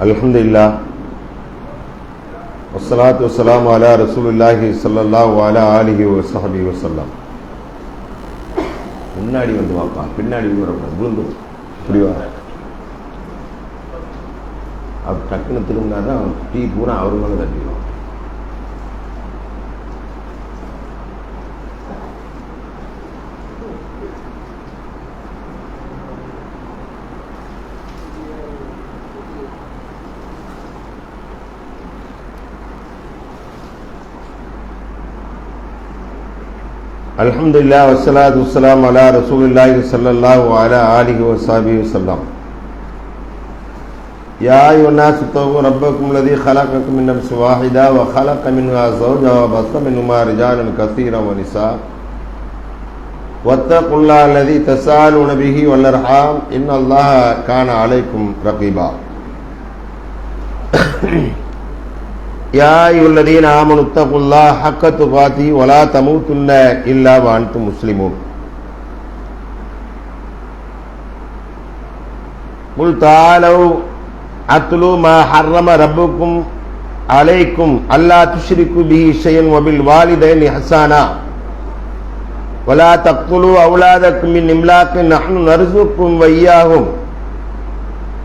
அல்ஹம்துலில்லாஹ் வஸ்ஸலாத்து வஸ்ஸலாமு அலா ரசூலுல்லாஹி ஸல்லல்லாஹு அலா ஆலிஹி வஸஹ்பிஹி வஸல்லம். முன்னாடி வந்து வாப்பா, பின்னாடி விழுந்து புரிவா அவர் டக்குன்னு திரும்பினாதான் டீ பூரா அவர் மேலே தட்டிடுவோம். அல்ஹம்துலில்லாஹ் வஸ்ஸலாத்து வஸ்ஸலாமு அலா ரசூலில்லாஹி ஸல்லல்லாஹு அலா ஆலிஹி வஸஹ்பிஹி வஸல்லம். யா அய்யுஹன்னாஸ் இத்தகூ ரப்பக்கும் அல்லதீ خلقكم من نفس واحدة وخلق منها زوجها وبث منهما رجالا كثيرا ونساء واتقوا الله الذي تساءلون به والأرحام إن الله كان عليكم رقيبا. يا أيها الذين آمنوا اتقوا الله حق تقاته ولا تموتن إلا وأنتم مسلمون. قل تعالوا أتلوا ما حرم ربكم عليكم ألا تشركوا به شيئا وبالوالدين إحسانا ولا تقتلوا أولادكم من إملاق نحن نرزقكم وإياهم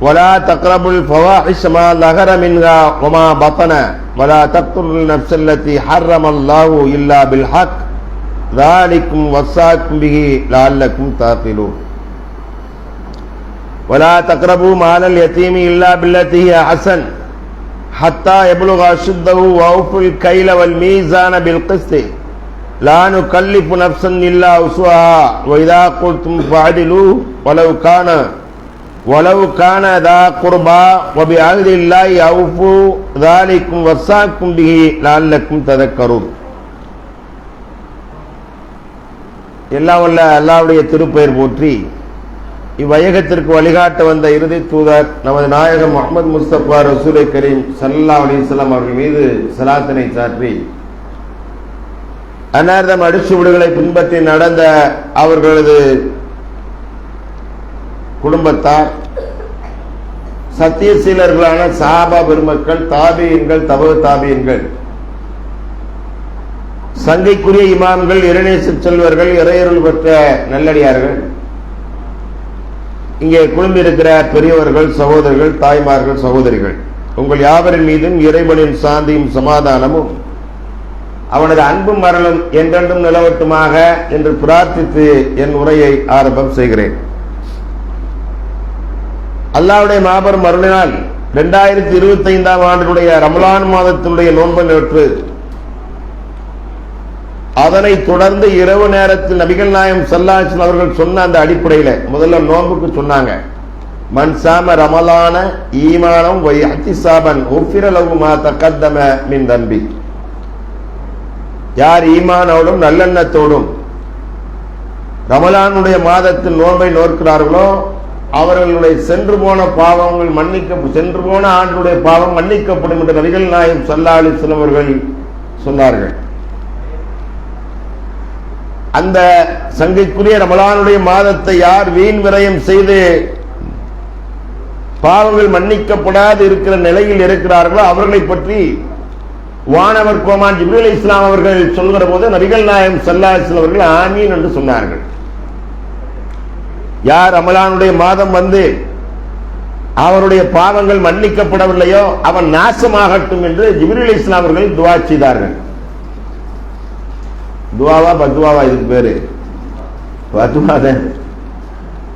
ولا تقربوا الفواحش ما ظهر منها وما بطن ولا تقتلوا النفس التي حرم الله إلا بالحق ذلكم وصاكم به لعلكم تعقلون. ولا تقربوا مال اليتيم إلا بالتي هي أحسن حتى يبلغ أشده وأوفوا الكيل والميزان بالقسط لا نكلف نفسا إلا وسعها وإذا قلتم فاعدلوا ولو كان ذا قربى وبعهد الله أوفوا ذلكم وصاكم به لعلكم تذكرون. எல்லாம் வல்ல அல்லாஹ்வுடைய திருப்பெயர் போற்றி இவ்வையகத்திற்கு வழிகாட்ட வந்த இறுதி தூதர் நமது நாயகம் முஹம்மது முஸ்தபா ரசூலை கரீம் ஸல்லல்லாஹு அலைஹி வஸல்லம் அவர்கள் மீது ஸலாத்தினை சாற்றி அன்னார்தம் அடிச்சுவடுகளை பின்பற்றி நடந்த அவர்களது குடும்பத்தார், சத்தியசீலர்களான சஹாபா பெருமக்கள், தாபியீன்கள், தபு தாபியீன்கள், சங்கைக்குரிய இமாம்கள், இறைநேச செல்வர்கள், இறையருள் பெற்ற நல்லடியார்கள், இங்கே குழும்பிருக்கிற பெரியவர்கள், சகோதரர்கள், தாய்மார்கள், சகோதரிகள், உங்கள் யாவரின் மீதும் இறைவனின் சாந்தியும் சமாதானமும் அவனது அன்பும் அருளும் என்றென்றும் நிலவட்டுமாக என்று பிரார்த்தித்து என் உரையை ஆரம்பம் செய்கிறேன். அல்லாஹ்வுடைய மாபெரும் அருளினால் 2025ஆம் ஆண்டினுடைய ரமலான் மாதத்தினுடைய நோன்பை நோற்று அதனை தொடர்ந்து இரவு நேரத்தில் நபிகள் நாயகம் ஸல்லல்லாஹு அலைஹி வஸல்லம் அவர்கள் சொன்ன அந்த அடிப்படையில் முதல்ல நோன்புக்கு சொன்னாங்க, மன் சாம ரமலான ஈமானம் வ இஹ்திசாபன் உஃபிர லஹு மா தகத்தம மின் தன்பி. யார் ஈமானோடும் நல்லெண்ணத்தோடும் ரமலானுடைய மாதத்தில் நோன்பை நோக்கிறார்களோ அவர்களுடைய சென்று போன பாவங்கள் சென்று போன ஆண்டுடைய பாவம் மன்னிக்கப்படும் என்று நபிகள் நாயகம் ஸல்லல்லாஹு அலைஹி வஸல்லம் அவர்கள் சொன்னார்கள். அந்த சங்கைக்குரிய ரமலானுடைய மாதத்தை யார் வீண் விரயம் செய்து பாவங்கள் மன்னிக்கப்படாது இருக்கிற நிலையில் இருக்கிறார்களோ அவர்களை பற்றி வானவர் கோமான் ஜிப்ரீல் அலைஹிஸ்ஸலாம் அவர்கள் சொல்கிற போது நபிகள் நாயகம் ஸல்லல்லாஹு அலைஹி வஸல்லம் அவர்கள் ஆமீன் என்று சொன்னார்கள். யார் ரமலானுடைய மாதம் வந்து அவருடைய பாவங்கள் மன்னிக்கப்படவில்லையோ அவன் நாசமாகட்டும் என்று ஜிப்ரீல் அலைஹிஸ்ஸலாம் அவர்கள் துஆ செய்தார்கள். துவாவா பத்வாவா? இதுக்கு பேரு பத்வாதான்,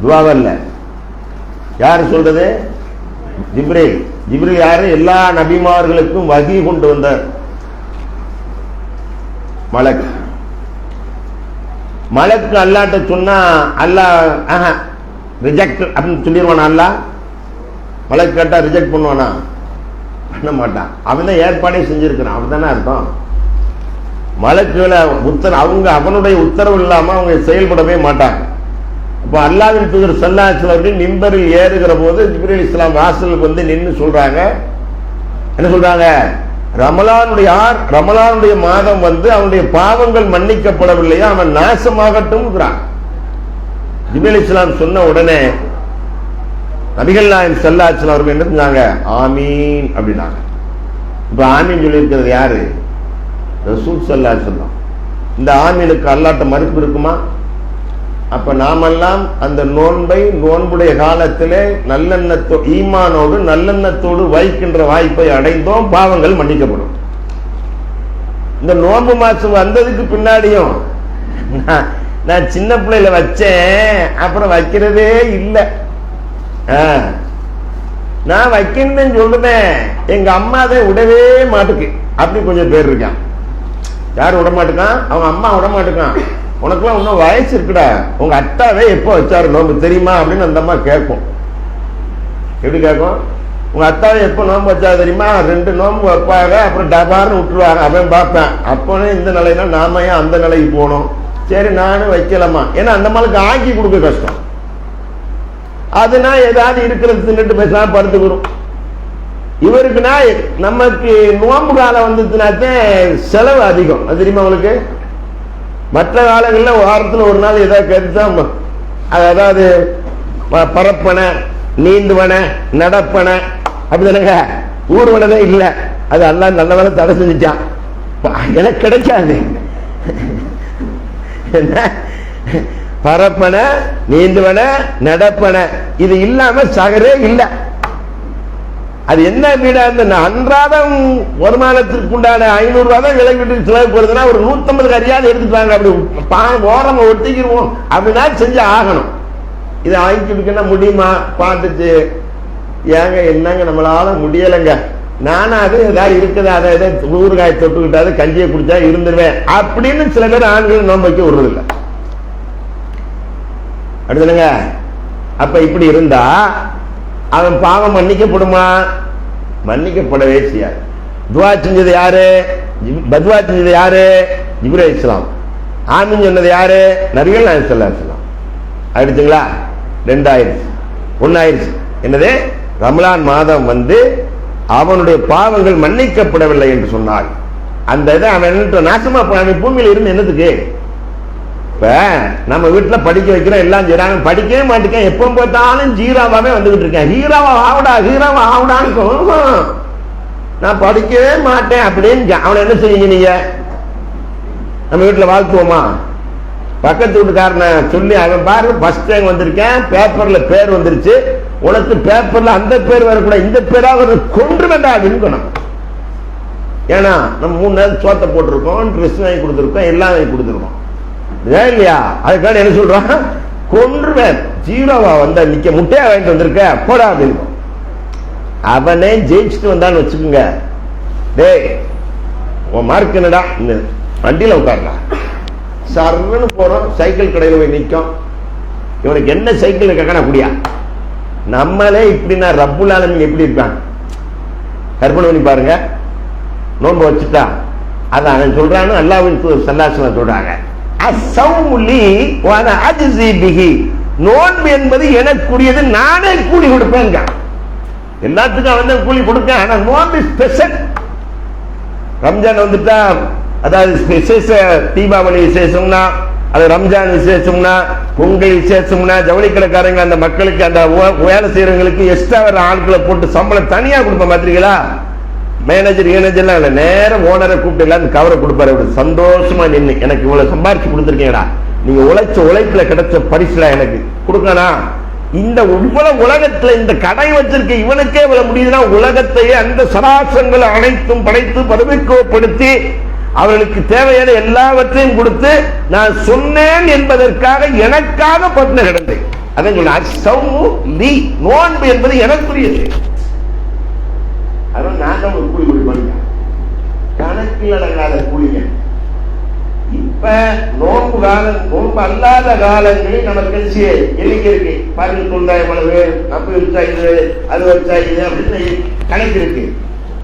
துவாவல்ல. யாரு சொல்றது? ஜிப்ரீல். ஜிப்ரீல் யாரு? எல்லா நபிமார்களுக்கும் வஹி கொண்டு வந்த மலக். மலக்கு அல்லாட்ட சொன்னா அல்லாஹ் ரிஜெக்ட் அப்படின்னு சொல்லிடுவானா? அல்லாஹ் மலக்கு கேட்டா ரிஜெக்ட் பண்ணுவானா? பண்ண மாட்டான். அவன் தான் ஏற்பாடே செஞ்சிருக்கிறான். அவன் தானே அர்த்தம். மலக்குகளை அவனுடைய உத்தரவு இல்லாம அவங்க செயல்படவே மாட்டாங்க. இப்போ அல்லாஹ்வின் தூதர் ஸல்லல்லாஹு அலைஹி வஸல்லம் அவர்கள் மிம்பரில் ஏறுகிற போது ஜிப்ரீல் அலைஹிஸ்ஸலாம் வாசலுக்கு வந்து நின்று சொல்றாங்க, என்ன சொல்றாங்க? ரமலானுடைய மாதம் வந்து அவனுடைய பாவங்கள் மன்னிக்கப்படவில்லையா அவன் நாசமாகட்டும். ஜிப்ரீல் அலைஹிஸ்ஸலாம் சொன்ன உடனே நபிகள் நாயகம் ஸல்லல்லாஹு அலைஹி வஸல்லம் அவர்கள் என்ன செஞ்சாங்க? ஆமீன் அப்படின்னாங்க. இப்ப ஆமீன் சொல்லி இருக்கிறது யாரு? ரசூல் ஸல்லல்லாஹு அலைஹி வஸல்லம். இந்த ஆமீனுக்கு அல்லாஹ்ட்ட மறுப்பு இருக்குமா? அப்ப நாமெல்லாம் அந்த நோன்பை நோன்புடைய காலத்திலே ஈமானோடு நல்லெண்ணத்தோடு வைக்கின்ற வாய்ப்பை அடைந்தோம், பாவங்கள் மன்னிக்கப்படும். இந்த நோன்பு மாசம் வந்ததுக்கு பின்னாடியும் நான் சின்ன பிள்ளையில வச்சேன், அப்புறம் வைக்கிறதே இல்லை. நான் வைக்கணும்னு சொல்லுவேன், எங்க அம்மா அதை விடவே மாட்டுக்கு. அப்படி கொஞ்சம் பேர் இருக்கான். யாரும் விட மாட்டுக்கான்? அவங்க அம்மா விட மாட்டுக்கான். உனக்குலாம் இன்னும் வயசு இருக்குடா, உங்க அட்டாவே எப்போ வச்சாரு நோம்பு தெரியுமா அப்படின்னு அந்த அம்மா கேட்கும். எப்படி கேட்கும்? உங்க அத்தாவை எப்போ நோம்பு வச்சாரு தெரியுமா? 2 நோம்பு வைப்பாங்க, அப்புறம் டபார்னு விட்டுருவாங்க. அவன் பார்ப்பேன், அப்போனே இந்த நிலைனா நாம ஏன் அந்த நிலைக்கு போகணும்? சரி நானும் வைக்கலாமா? ஏன்னா அந்த மாதிரிக்கு ஆக்கி கொடுக்க கஷ்டம். அதுனா ஏதாவது இருக்கிறது தின்னுட்டு பேசாம படுத்துக்கிறோம். இவருக்குன்னா நமக்கு நோம்பு காலம் வந்துச்சுனாத்தான் செலவு அதிகம். அது தெரியுமா உங்களுக்கு? மற்ற காலங்களில் வாரத்தில் ஒரு நாள் ஏதாவது கருத்தான், அதாவது பரப்பனை, நீந்துவனை, நடப்பனை அப்படிதானங்க. ஊர்வலமே இல்லை. அது எல்லாம் நல்ல வேலை தடை செஞ்சுட்டான். எனக்கு கிடைக்காது. என்ன பரப்பனை, நீந்துவனை, நடப்பனை இது இல்லாம சகரே இல்லை. அது என்ன வீடா இருந்த அன்றாடம் வருமானத்திற்கு உண்டான 500 ரூபாய் தான் விலை வீட்டு செலவு போறதுன்னா ஒரு 150 கறியாவது எடுத்துட்டாங்க. அப்படி ஓரமா ஒட்டிக்கிடுவோம் அப்படின்னா செஞ்சு ஆகணும். இதை வாங்கிக்கிட்டுன்னா முடியுமா? பார்த்துட்டு ஏங்க என்னங்க நம்மளால முடியலைங்க, நானும் அது ஏதாவது இருக்குது, அதை ஏதாவது ஊறுகாயை தொட்டுக்கிட்டாது கஞ்சியை குடிச்சா இருந்துருவேன் அப்படின்னு சில பேர் ஆண்கள் நோன்பு வைக்க விடுறதில்லை. அப்படிதானுங்க. அப்ப இப்படி இருந்தா அவன் பாவம் மன்னிக்கப்படுமா? மன்னிக்கப்படவே செய்யாது. துவா செஞ்சது யாரு? பத்வா செஞ்சது யாரு? ஜிப்ரீல் அலைஹிஸ்ஸலாம். ஆமீன் சொன்னது யாரு? நபிகள் நாயகம் ஸல்லல்லாஹு அலைஹி வஸல்லம். ஆயிடுச்சுங்களா? 2 என்னது? ரமலான் மாதம் வந்து அவனுடைய பாவங்கள் மன்னிக்கப்படவில்லை என்று சொன்னார். அந்த இதை அவன் நாசமா அவன் பூமியில இருந்து என்னதுக்கு? இப்ப நம்ம வீட்டுல படிக்க வைக்கிறோம், எல்லாம் செய்றாங்க, படிக்கவே மாட்டேன், எப்ப பார்த்தாலும் ஜீராவாவே வந்துகிட்டு இருக்கேன். ஹீராவா ஆவுடான்னு நான் படிக்கவே மாட்டேன் அப்படின்னு அவனை என்ன செய்வீங்க நீங்க? நம்ம வீட்டுல வாழ்த்துவோமா? பக்கத்து வீட்டுக்காரனை சொல்லி அவன் பாரு ஃபர்ஸ்ட் டைம் வந்திருக்கேன், பேப்பர்ல பேர் வந்துருச்சு, உனக்கு பேப்பர்ல அந்த பேர் வரக்கூடாது, இந்த பேராக கொன்று வேண்டாம் அப்படின்னு. ஏன்னா நம்ம 3 நாள் சோத்தை போட்டிருக்கோம், ட்ரெஸ் வாங்கி கொடுத்துருக்கோம், எல்லாம் வாங்கி கொடுத்துருக்கோம் இல்லையா? அதுக்கான என்ன சொல்றான்? கொன்றுவேன், ஜீரோவா வந்தா நிக்க முட்டையா வாங்கிட்டு வந்திருக்க போடா அப்படின்னு. அவனே ஜெயிச்சுட்டு வந்தான்னு வச்சுக்கோங்க, டேய் உன் மார்க் என்னடா? வண்டியில உட்காரலாம், சர்ன்னு போறோம், சைக்கிள் கடையில் போய் நிற்கும். இவனுக்கு என்ன சைக்கிள் இருக்கானா குடியா? நம்மளே இப்படின்னா ரப்புல் ஆலமீன் எப்படி இருப்பான் கற்பனை பண்ணி பாருங்க. நோன்பு வச்சுட்டா அதான் அவன் சொல்றான்னு அல்லாஹ்வின் தூதர் ஸல்லல்லாஹு அலைஹி வஸல்லம் சொல்றாங்க, அஸ்ஸௌமு லீ வ அனா அஜ்ஸி பிஹி. நோன்பு என்பது எனக்குரியது, நானே கூலி கொடுப்பேங்க. எல்லாத்துக்கும் அவன் தான் கூலி கொடுக்க, ஆனா நோன்பு ஸ்பெஷல். ரம்ஜான் வந்துட்டா, அதாவது விசேஷ தீபாவளி விசேஷம்னா, அது ரம்ஜான் விசேஷம்னா, பொங்கல் விசேஷம்னா, ஜவுளி கடைக்காரங்க அந்த மக்களுக்கு அந்த வேலை செய்யறவங்களுக்கு எக்ஸ்ட்ரா வர ஆட்களை போட்டு சம்பளம் தனியா கொடுப்ப பாத்தீங்களா? மேனேஜர் ஏனேஜர்லாம் இல்லை, நேரம் ஓனரை கூப்பிட்டு எல்லாம் கவரை கொடுப்பாரு. சந்தோஷமா நின்று எனக்கு இவ்வளவு சம்பாரிச்சு கொடுத்துருக்கீங்கடா, நீங்க உழைச்ச உழைப்புல கிடைச்ச பரிசுல எனக்கு கொடுக்கணா. இந்த இவ்வளவு உலகத்துல இந்த கடை வச்சிருக்க இவனுக்கே இவ்வளவு முடியுதுன்னா, உலகத்தையே அந்த சராசரங்களை அனைத்தும் படைத்து பருவிக்கப்படுத்தி அவர்களுக்கு தேவையான எல்லாவற்றையும் கொடுத்து நான் சொன்னேன் என்பதற்காக எனக்காக பட்டின கிடந்தேன். அதான் சொல்ல நோன்பு என்பது எனக்குரியது. அதனால நான் தான் ஒரு கூலி கொடுப்பாங்க, கணக்கில் அடங்காத கூலிங்க. இப்ப நோன்பு காலம், நோன்பு அல்லாத காலங்களில் நம்ம கட்சி எண்ணிக்கை இருக்கு பாருங்க, தொண்டாயிரம் அளவு, அப்ப வச்சா இது, அது வச்சா இது அப்படின்னு கணக்கு இருக்கு.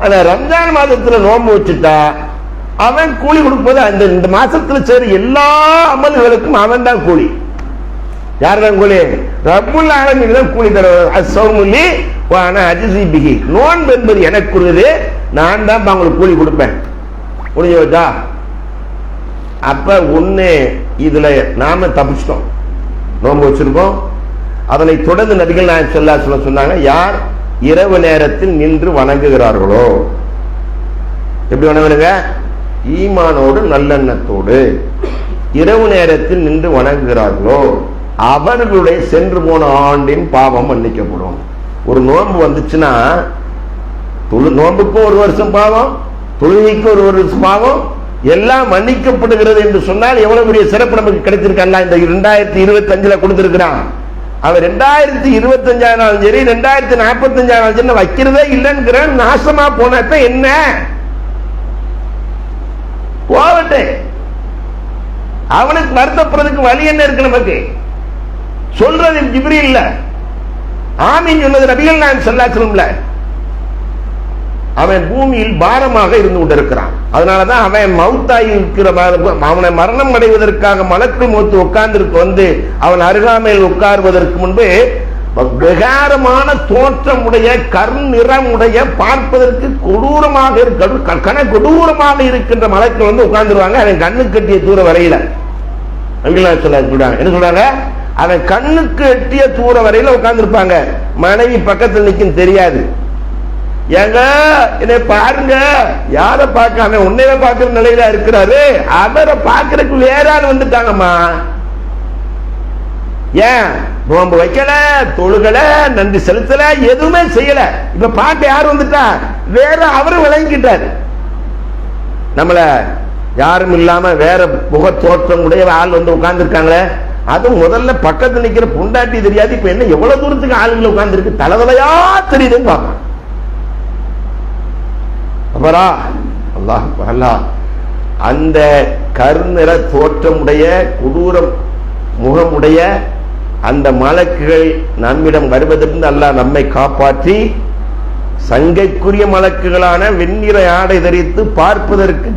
ஆனா ரம்ஜான் மாதத்துல நோன்பு வச்சுட்டா அவன் கூலி கொடுப்பது அந்த இந்த மாசத்துல சரி எல்லா அமல்களுக்கும் அவன் தான் கூலி. யார் தான் கூலி? ரப்புல் ஆலமீன் தான் கூலி தருவார். அஸ்ஸௌமு லீ வ அனா அஜ்ஸி பிஹி. நோன்பு என்பது எனக்குரியது, நான் தான் உங்களுக்கு கூலி கொடுப்பேன். முடிஞ்சு வச்சா? அப்ப ஒண்ணு இதுல நாம தப்பிச்சிட்டோம், நோன்பு வச்சிருக்கோம், அதனை தொடர்ந்து நபிகள் நாயகம் ஸல்லல்லாஹு அலைஹி வஸல்லம் சொன்னாங்க, யார் இரவு நேரத்தில் நின்று வணங்குகிறார்களோ, எப்படி வணங்குங்க? ஈமானோடு நல்லெண்ணத்தோடு இரவு நேரத்தில் நின்று வணங்குகிறார்களோ அவர்களுடைய சென்று போன ஆண்டின் பாவம் மன்னிக்கப்படும். ஒரு நோன்பு வந்துச்சுன்னா நோன்புக்கும் ஒரு வருஷம் பாவம், தொழுகைக்கு ஒரு வருஷம் பாவம், எல்லாம் மன்னிக்கப்படுகிறது என்று சொன்னால் எவ்வளவு பெரிய சிறப்பு நமக்கு கிடைத்திருக்கா? இந்த 2025 கொடுத்திருக்கிறான். அவன் 2025 சரி 2045 வைக்கிறதே இல்லைங்கிற நாசமா போனப்ப என்ன போவட்டே, அவனுக்கு வருத்தப்படுறதுக்கு வழி என்ன இருக்கு? நமக்கு சொல்றது ஜிப்ரீல் இல்ல, ஆமீன் சொன்னது நபிகள் நாயகம் ஸல்லல்லாஹு அலைஹி வஸல்லம். அவன் பூமியில் பாரமாக இருந்து கொண்டிருக்கிறான். அதனாலதான் அவன் மௌத்தாகி இருக்கிற, அவனை மரணம் அடைவதற்காக மலக்குள் மௌத் உட்கார்ந்து வந்து அவன் அருகாமையில் உட்கார்வதற்கு முன்பு விகாரமான தோற்றமுடைய கருநிறமுடைய பார்ப்பதற்கு கொடூரமாக கொடூரமாக இருக்கின்ற மலக்குள் வந்து உட்கார்ந்துருவாங்க. அவன் கண்ணு கட்டிய தூர வரையில என்ன சொல்றாங்க? அவன் கண்ணுக்கு எட்டிய தூர வரையில உட்கார்ந்து இருப்பாங்க. மனைவி பக்கத்தில் நிற்கும் தெரியாது. ஏங்க என்னை பாருங்க, யார பார்க்காம உன்னைய பார்க்கிற நிலையில இருக்கிறாரு, அவரை பார்க்கறதுக்கு வேற ஆள் வந்துட்டாங்கம்மா. ஏன் நோன்பு வைக்கல, தொழுகல, நன்றி செலுத்தல, எதுவுமே செய்யல. இப்ப பார்க்க யார் வந்துட்டா? வேற அவரும் விளங்கிட்டாரு. நம்மள யாரும் இல்லாம வேற முக தோற்றம் உடைய ஆள் வந்து உட்கார்ந்து இருக்காங்களே, அது முதல்ல பக்கத்துல நிக்கிற பொண்டாட்டி தெரியாது. இப்ப என்ன எவ்வளவு தூரத்துக்கு ஆளுங்களை உட்கார்ந்து இருக்கு, தலைவலையா தெரியுதுன்னு பார்க்கலாம். அல்லாஹ் அந்த கருநிற தோற்றமுடைய கொடூரம் முகமுடைய அந்த மலக்குகள் நம்மிடம் வருவதிலிருந்து அல்லாஹ் நம்மை காப்பாற்றி சங்கைக்குரிய மலக்குகளான வெண்ணிற ஆடை தரித்து பார்ப்பதற்கு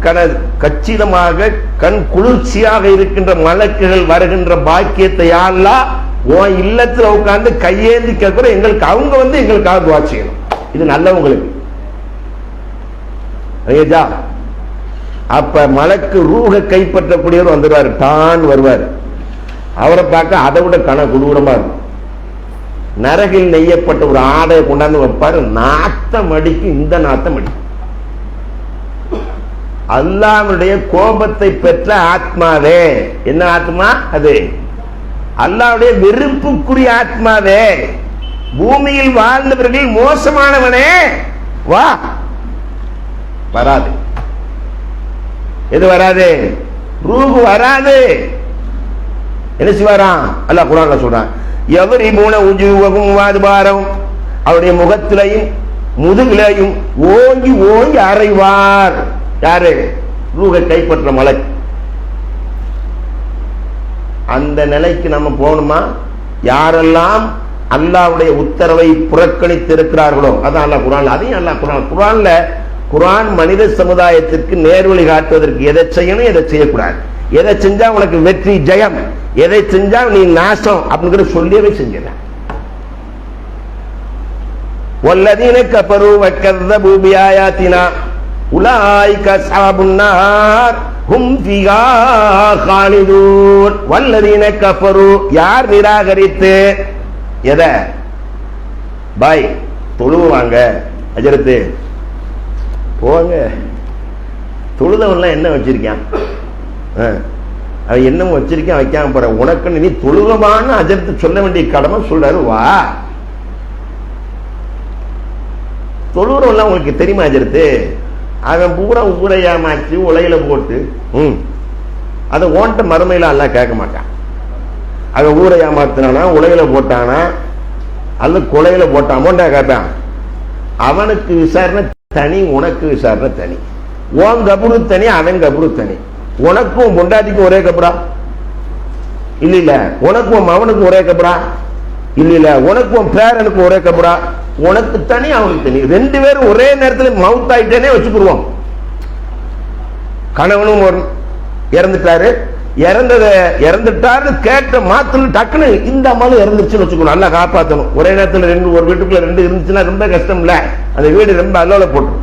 கச்சிதமாக கண் குளிர்ச்சியாக இருக்கின்ற மலக்குகள் வருகின்ற பாக்கியத்தை அல்லாஹ் உன் இல்லத்துல உட்கார்ந்து கையேந்தி கேட்கிற எங்களுக்கு அவங்க வந்து எங்களுக்காக துஆ செய்யணும். இது நல்லவங்களுக்கு. அப்ப மலக்கு ரூஹ கைப்பற்றக்கூடியவர் வந்துடுவார், தான் வருவார். அவரை பார்க்க அதை விட கொடூரமா இருக்கும். நரகில் நெய்யப்பட்ட ஒரு ஆடையை கொண்டாந்து வைப்பாரு, நாத்தம் அடிக்கு. இந்த நாத்தம் அடிக்கும். அல்லாஹ்வுடைய கோபத்தை பெற்ற ஆத்மாவே. என்ன ஆத்மா அது? அல்லாஹ்வுடைய வெறுப்புக்குரிய ஆத்மாவே, பூமியில் வாழ்ந்தவர்கள் மோசமானவனே வா. வராது. எது வராது? ரூஹ் வராது. என்ன செய்வாராம்? அல்லாஹ் குர்ஆன்ல சொல்றான், யவ்ரிபூன உஜூஹும் வஅத்பாரஹும், அவருடைய முகத்திலையும் முதுகிலையும் ஓங்கி ஓங்கி அறைவார். யாரு? ரூஹை கைப்பற்ற மலக்கு. அந்த நிலைக்கு நம்ம போகணுமா? யாரெல்லாம் அல்லாஹ்வுடைய உத்தரவை புறக்கணித்து இருக்கிறார்களோ, அதான் அல்லாஹ் குர்ஆன்ல, அதையும் அல்லாஹ் குர்ஆன்ல குர்ஆன் மனித சமுதாயத்திற்கு நேர்வழி காட்டுவதற்கு எதை செய்யணும், எதை செய்யக்கூடாது, எதை செஞ்சா உனக்கு வெற்றி ஜெயம், எதை செஞ்சா நீ நாசம் அப்படிங்கிற சொல்லியவே செஞ்சல. வல்லதீன கஃபரு வக்கذبு பிஆயாத்தினா உலாயிக அஸ்ஹாபுன் நார் ஹும் ஃபீஹா காலிதூன். வல்லதீன கஃபரு, யார் நிராகரித்து எதை? பாய் தொழுவாங்க, அஜரத்து போங்க, தொழுதவன்லாம் என்ன வச்சிருக்கான், அவன் என்னமோ வச்சிருக்கான், வைக்காம போற. உனக்கு நீ தொழுகமான அஜரத்து சொல்ல வேண்டிய கடமை சொல்றாரு. வா, தொழுகிறவன்லாம் உங்களுக்கு தெரியுமா அஜரத்து? அவன் பூரா ஊரையா மாற்றி உலையில போட்டு அதை ஓட்ட மறுமையில எல்லாம் கேட்க மாட்டான். அவன் ஊரை ஏமாத்தினானா, உலையில போட்டானா, அல்ல கொலையில போட்டாமோண்டா கேட்பான். அவனுக்கு விசாரணை தனி, உனக்கு விசாரணை தனி. உன் கபுரு தனி, அவன் கபுரு தனி. உனக்கும் பொண்டாட்டிக்கும் ஒரே கபரா இல்ல இல்ல, உனக்கும் அவனுக்கும் ஒரே கபரா இல்ல இல்ல, உனக்கும் பேரனுக்கு ஒரே கபரா, உனக்கு தனி அவனுக்கு தனி. ரெண்டு பேரும் ஒரே நேரத்தில் மவுத் ஆயிட்டேனே வச்சுக்கிடுவோம். கணவனும் இறந்துட்டாரு, இறந்துட்டாரு கேட்ட மாத்திரம் டக்குன்னு இந்த அம்மாவும் இறந்துச்சுன்னு வச்சுக்கணும். நல்லா காப்பாற்றணும். ஒரே நேரத்தில் ரெண்டு, ஒரு வீட்டுக்குள்ள ரெண்டு இருந்துச்சுன்னா ரொம்ப கஷ்டம் இல்ல, அந்த வீடு ரொம்ப அல்லோல போட்டுரும்.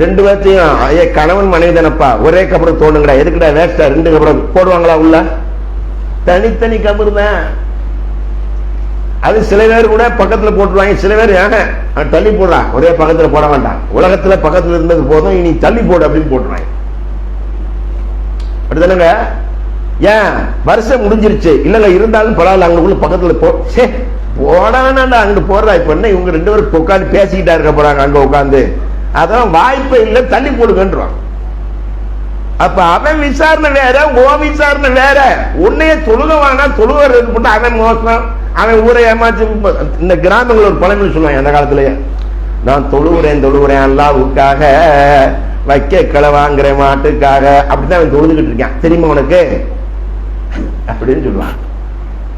ரெண்டு பேர்த்தையும் கணவன் மனைவி தானப்பா, ஒரே கபரை தோணுங்கடா, எதுக்குடா வேஸ்டா ரெண்டு கபரை போடுவாங்களா உள்ள? தனித்தனி கபர் தான். அது சில பேர் கூட பக்கத்துல போட்டுருவாங்க, சில பேர் தள்ளி போடலாம், ஒரே பக்கத்துல போட வேண்டாம், உலகத்துல பக்கத்துல இருந்தது போதும், இனி தள்ளி போடு அப்படின்னு போட்டுருவாங்க. அப்படிதானங்க? ஏன் வருஷம் முடிஞ்சிருச்சு இல்லங்க, இருந்தாலும் பரவாயில்ல அங்களுக்குள்ள பக்கத்துல போடானா அங்கிட்டு போடுறா. இப்ப என்ன இவங்க 2 பேரும் உட்காந்து பேசிக்கிட்டா இருக்க போறாங்க அங்க உட்காந்து, அதான் வாய்ப்பே இல்லை, தள்ளி போடுங்கன்றான். அப்ப அவன் விசாரணை வேற, ஓ விசாரணை வேற. உன்னைய தொழுகவானா தொழுவது போட்டு அவன் மோசம், அவன் ஊரை ஏமாச்சு. இந்த கிராமங்கள் ஒரு பழமொழி சொல்லுவாங்க அந்த காலத்திலேயே, நான் தொழுகிறேன் அல்லாஹ்வுக்காக, வைக்க கிளவாங்கிற மாட்டுக்காக, அப்படிதான் அவன் தொழுதுகிட்டு இருக்கான், தெரியுமா உனக்கு அப்படின்னு சொல்லுவான்.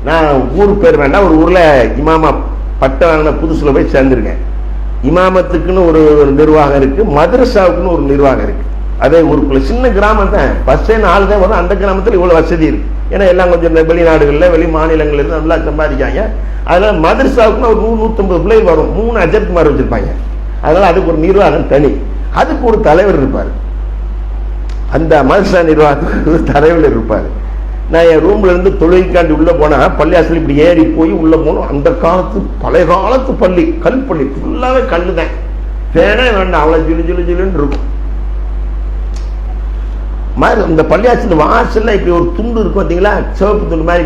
நான் ஊர் பேர் வேண்டாம், ஒரு ஊர்ல இமாமா பட்டம் வாங்கின புதுசுல போய் சேர்ந்திருக்கேன். இமாமத்துக்குன்னு ஒரு நிர்வாகம் இருக்கு, மதரசாவுக்குன்னு ஒரு நிர்வாகம் இருக்கு. அதே ஊருக்குள்ள சின்ன கிராமம் தான், பஸ்ஸே 4 தான் வரும். அந்த கிராமத்தில் இவ்வளவு வசதி இருக்கு, ஏன்னா எல்லாம் கொஞ்சம் வெளிநாடுகள்ல வெளி மாநிலங்கள்ல இருந்து நல்லா சம்பாதிக்காங்க. அதனால மதரசாவுக்குன்னு ஒரு 100-150 பிள்ளைகள் வரும், 3 அஜர்குமார் வச்சிருப்பாங்க. அதனால அதுக்கு ஒரு நிர்வாகம் தனி, அதுக்கு ஒரு தலைவர் இருப்பாரு, அந்த மதரசா நிர்வாகத்துக்கு தலைவர் இருப்பாரு. நான் என் ரூம்ல இருந்து தொழுகைக்காண்டி உள்ள போனா பள்ளியாசல் இப்படி ஏறி போய் உள்ள போனோம். அந்த காலத்து பழைய காலத்து பள்ளி, கல் பள்ளி, ஃபுல்லாவே கல்லுதான், பேனே வேண்டாம், அவ்வளவு ஜிலு ஜிலு ஜிலுன்னு இருக்கும். இந்த பள்ளியாசல் வாசல்ல இப்படி ஒரு துண்டு இருக்கும் பார்த்தீங்களா, சிவப்பு துண்டு மாதிரி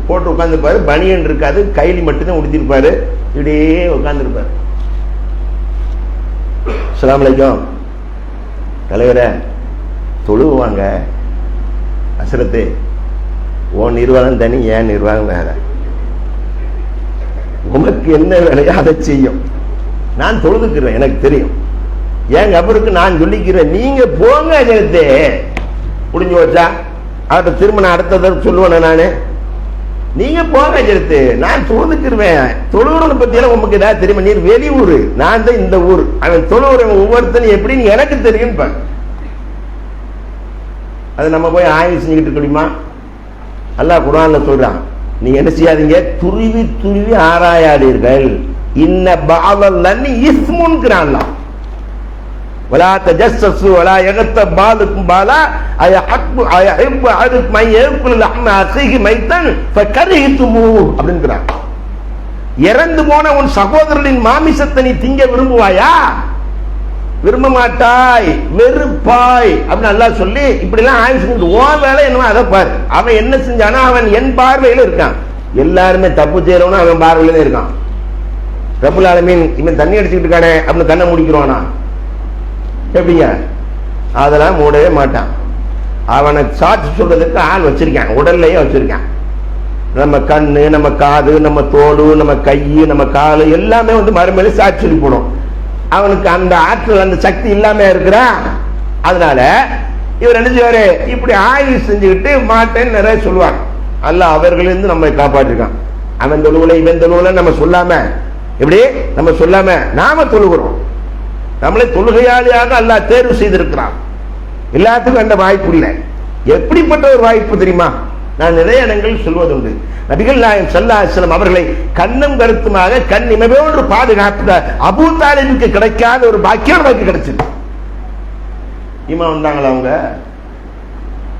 போட்டு உட்காந்துருப்பாரு, பனியன் இருக்காது, கைலி மட்டும்தான் உடுத்திருப்பாரு, இப்படியே உட்காந்துருப்பாரு. அஸ்ஸலாமு அலைக்கும் தலைவரே, தொழுவாங்க அசரத்து, உன் நிர்வாகம் தனி, ஏன் நிர்வாகம் வேற, உனக்கு என்ன வேலையோ அதை செய்யும், நான் தொழுதுக்கிறேன், எனக்கு தெரியும், என் கபருக்கு நான் சொல்லிக்கிறேன், நீங்க போங்க அஜரத்தே, முடிஞ்சு வச்சா அவர்கிட்ட திரும்ப நான் அடுத்த சொல்லுவேன், நானு நீங்க போங்க அஜரத்து, நான் தொழுதுக்கிருவேன். தொழுவுறத பத்தியெல்லாம் உங்களுக்கு ஏதாவது தெரியுமா? நீர் வெளியூர், நான் தான் இந்த ஊர், அவன் தொழுவுறவன் ஒவ்வொருத்தனும் எப்படின்னு எனக்கு தெரியும். அது நம்ம போய் ஆய்வு செஞ்சுக்கிட்டு இருக்க முடியுமா? அல்லாஹ் குர்ஆன்ல சொல்றான், நீங்க என்ன செய்யாதீங்க, துருவி துருவி ஆராயாதீர்கள், இன்ன பஅலல்லி இஸ்முன்கிறான்ல, வலா தஜஸ்ஸஸு வலா யகத்தப் பாலுக்கும் பாலா அயஹப்பு அஹதுக்கும் மன் யஅகுலு லஹ்ம அஸீஹி மைத்தன் ஃபகரிஹ்துமூ அப்படிங்கறான். இறந்து போன உன் சகோதரனின் மாமிசத்தை நீ திங்க விரும்புவாயா? விரும்ப மாட்டாய், வெறுப்பாய் அப்படின்னு அல்லாஹ் சொல்லி இப்படி எல்லாம் ஆய்வு செஞ்சு ஓ வேலை என்னவோ அதை பாரு. அவன் என்ன செஞ்சானா, அவன் என் பார்வையில இருக்கான், எல்லாருமே தப்பு செய்யறவனும் அவன் பார்வையில இருக்கான். ரப்புல் ஆலமீன் இவன் தண்ணி அடிச்சுக்கிட்டு இருக்கானே அப்படின்னு கண்ணை முடிக்கிறானா? எப்படிங்க? அதெல்லாம் மூடவே மாட்டான். அவனை சாட்சி சொல்றதுக்கு ஆள் வச்சிருக்கான், உடல்லையே வச்சிருக்கான். நம்ம கண்ணு, நம்ம காது, நம்ம தோல், நம்ம கை, நம்ம காலு எல்லாமே மறுமையில சாட்சி சொல்லி போடும். அவனுக்கு அந்த ஆற்றல், அந்த சக்தி இல்லாம இருக்கிறான். அதனால இவர் என்ன செய்வாரு, இப்படி ஆய்வு செஞ்சுக்கிட்டு மாட்டேன்னு நிறைய சொல்லுவாங்க. அல்லாஹ் அவர்களிருந்து நம்மை காப்பாற்றிருக்கான். அவன் தொழுவுல இவன் தொழுவுல நம்ம சொல்லாம, எப்படி நம்ம சொல்லாம நாம தொழுகிறோம். நம்மளை தொழுகையாளியாக அல்லாஹ் தேர்வு செய்திருக்கிறான். எல்லாத்துக்கும் அந்த வாய்ப்பு இல்லை. எப்படிப்பட்ட ஒரு வாய்ப்பு தெரியுமா? நான் நிறைய இடங்கள் சொல்வதுண்டு. நபிகள் நாயகம் ஸல்லல்லாஹு அலைஹி வஸல்லம் அவர்களை கண்ணும் கருத்துமாக கண் இமையோடு பாதுகாத்த அபூ தாலிபுக்கு கிடைக்காத ஒரு பாக்கியம் நமக்கு கிடைச்சது. ஈமா வந்தாங்களா அவங்க?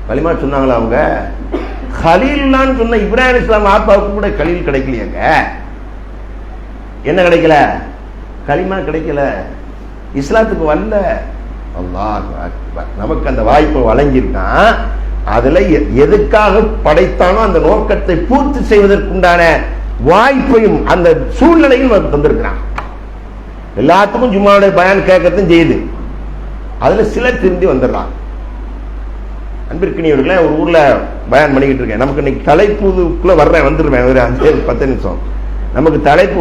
கலிமா சொன்னாங்களா அவங்க? கலீலுல்லான்னு சொன்ன இப்ராஹிம் அலைஹிஸ்ஸலாம் ஆப்பாவுக்கு கூட கலீல் கிடைக்கலையாங்க. என்ன கிடைக்கல? கலிமா கிடைக்கல, இஸ்லாத்துக்கு வரல. அல்லாஹ் அக்பர். நமக்கு அந்த வாய்ப்பை வழங்கியிருக்கான். அதுல எதுக்காக படைத்தானோ அந்த நோக்கத்தை பூர்த்தி செய்வதற்குண்டான வாய்ப்பையும் அந்த சூழ்நிலையும் தந்திருக்கிறான். எல்லாத்துக்கும் ஜும்மாவுடைய பயான் கேட்கறதும் செய்யுது. அதுல சிலர் திருந்தி வந்துடுறான். அன்பிற்கினியவர்களே, ஒரு ஊர்ல பயான் பண்ணிக்கிட்டு இருக்கேன். நமக்கு இன்னைக்கு தலைப்புக்குள்ள வர்றேன், வந்துருவேன் ஒரு 5-10 நிமிஷம். நமக்கு தலைப்பு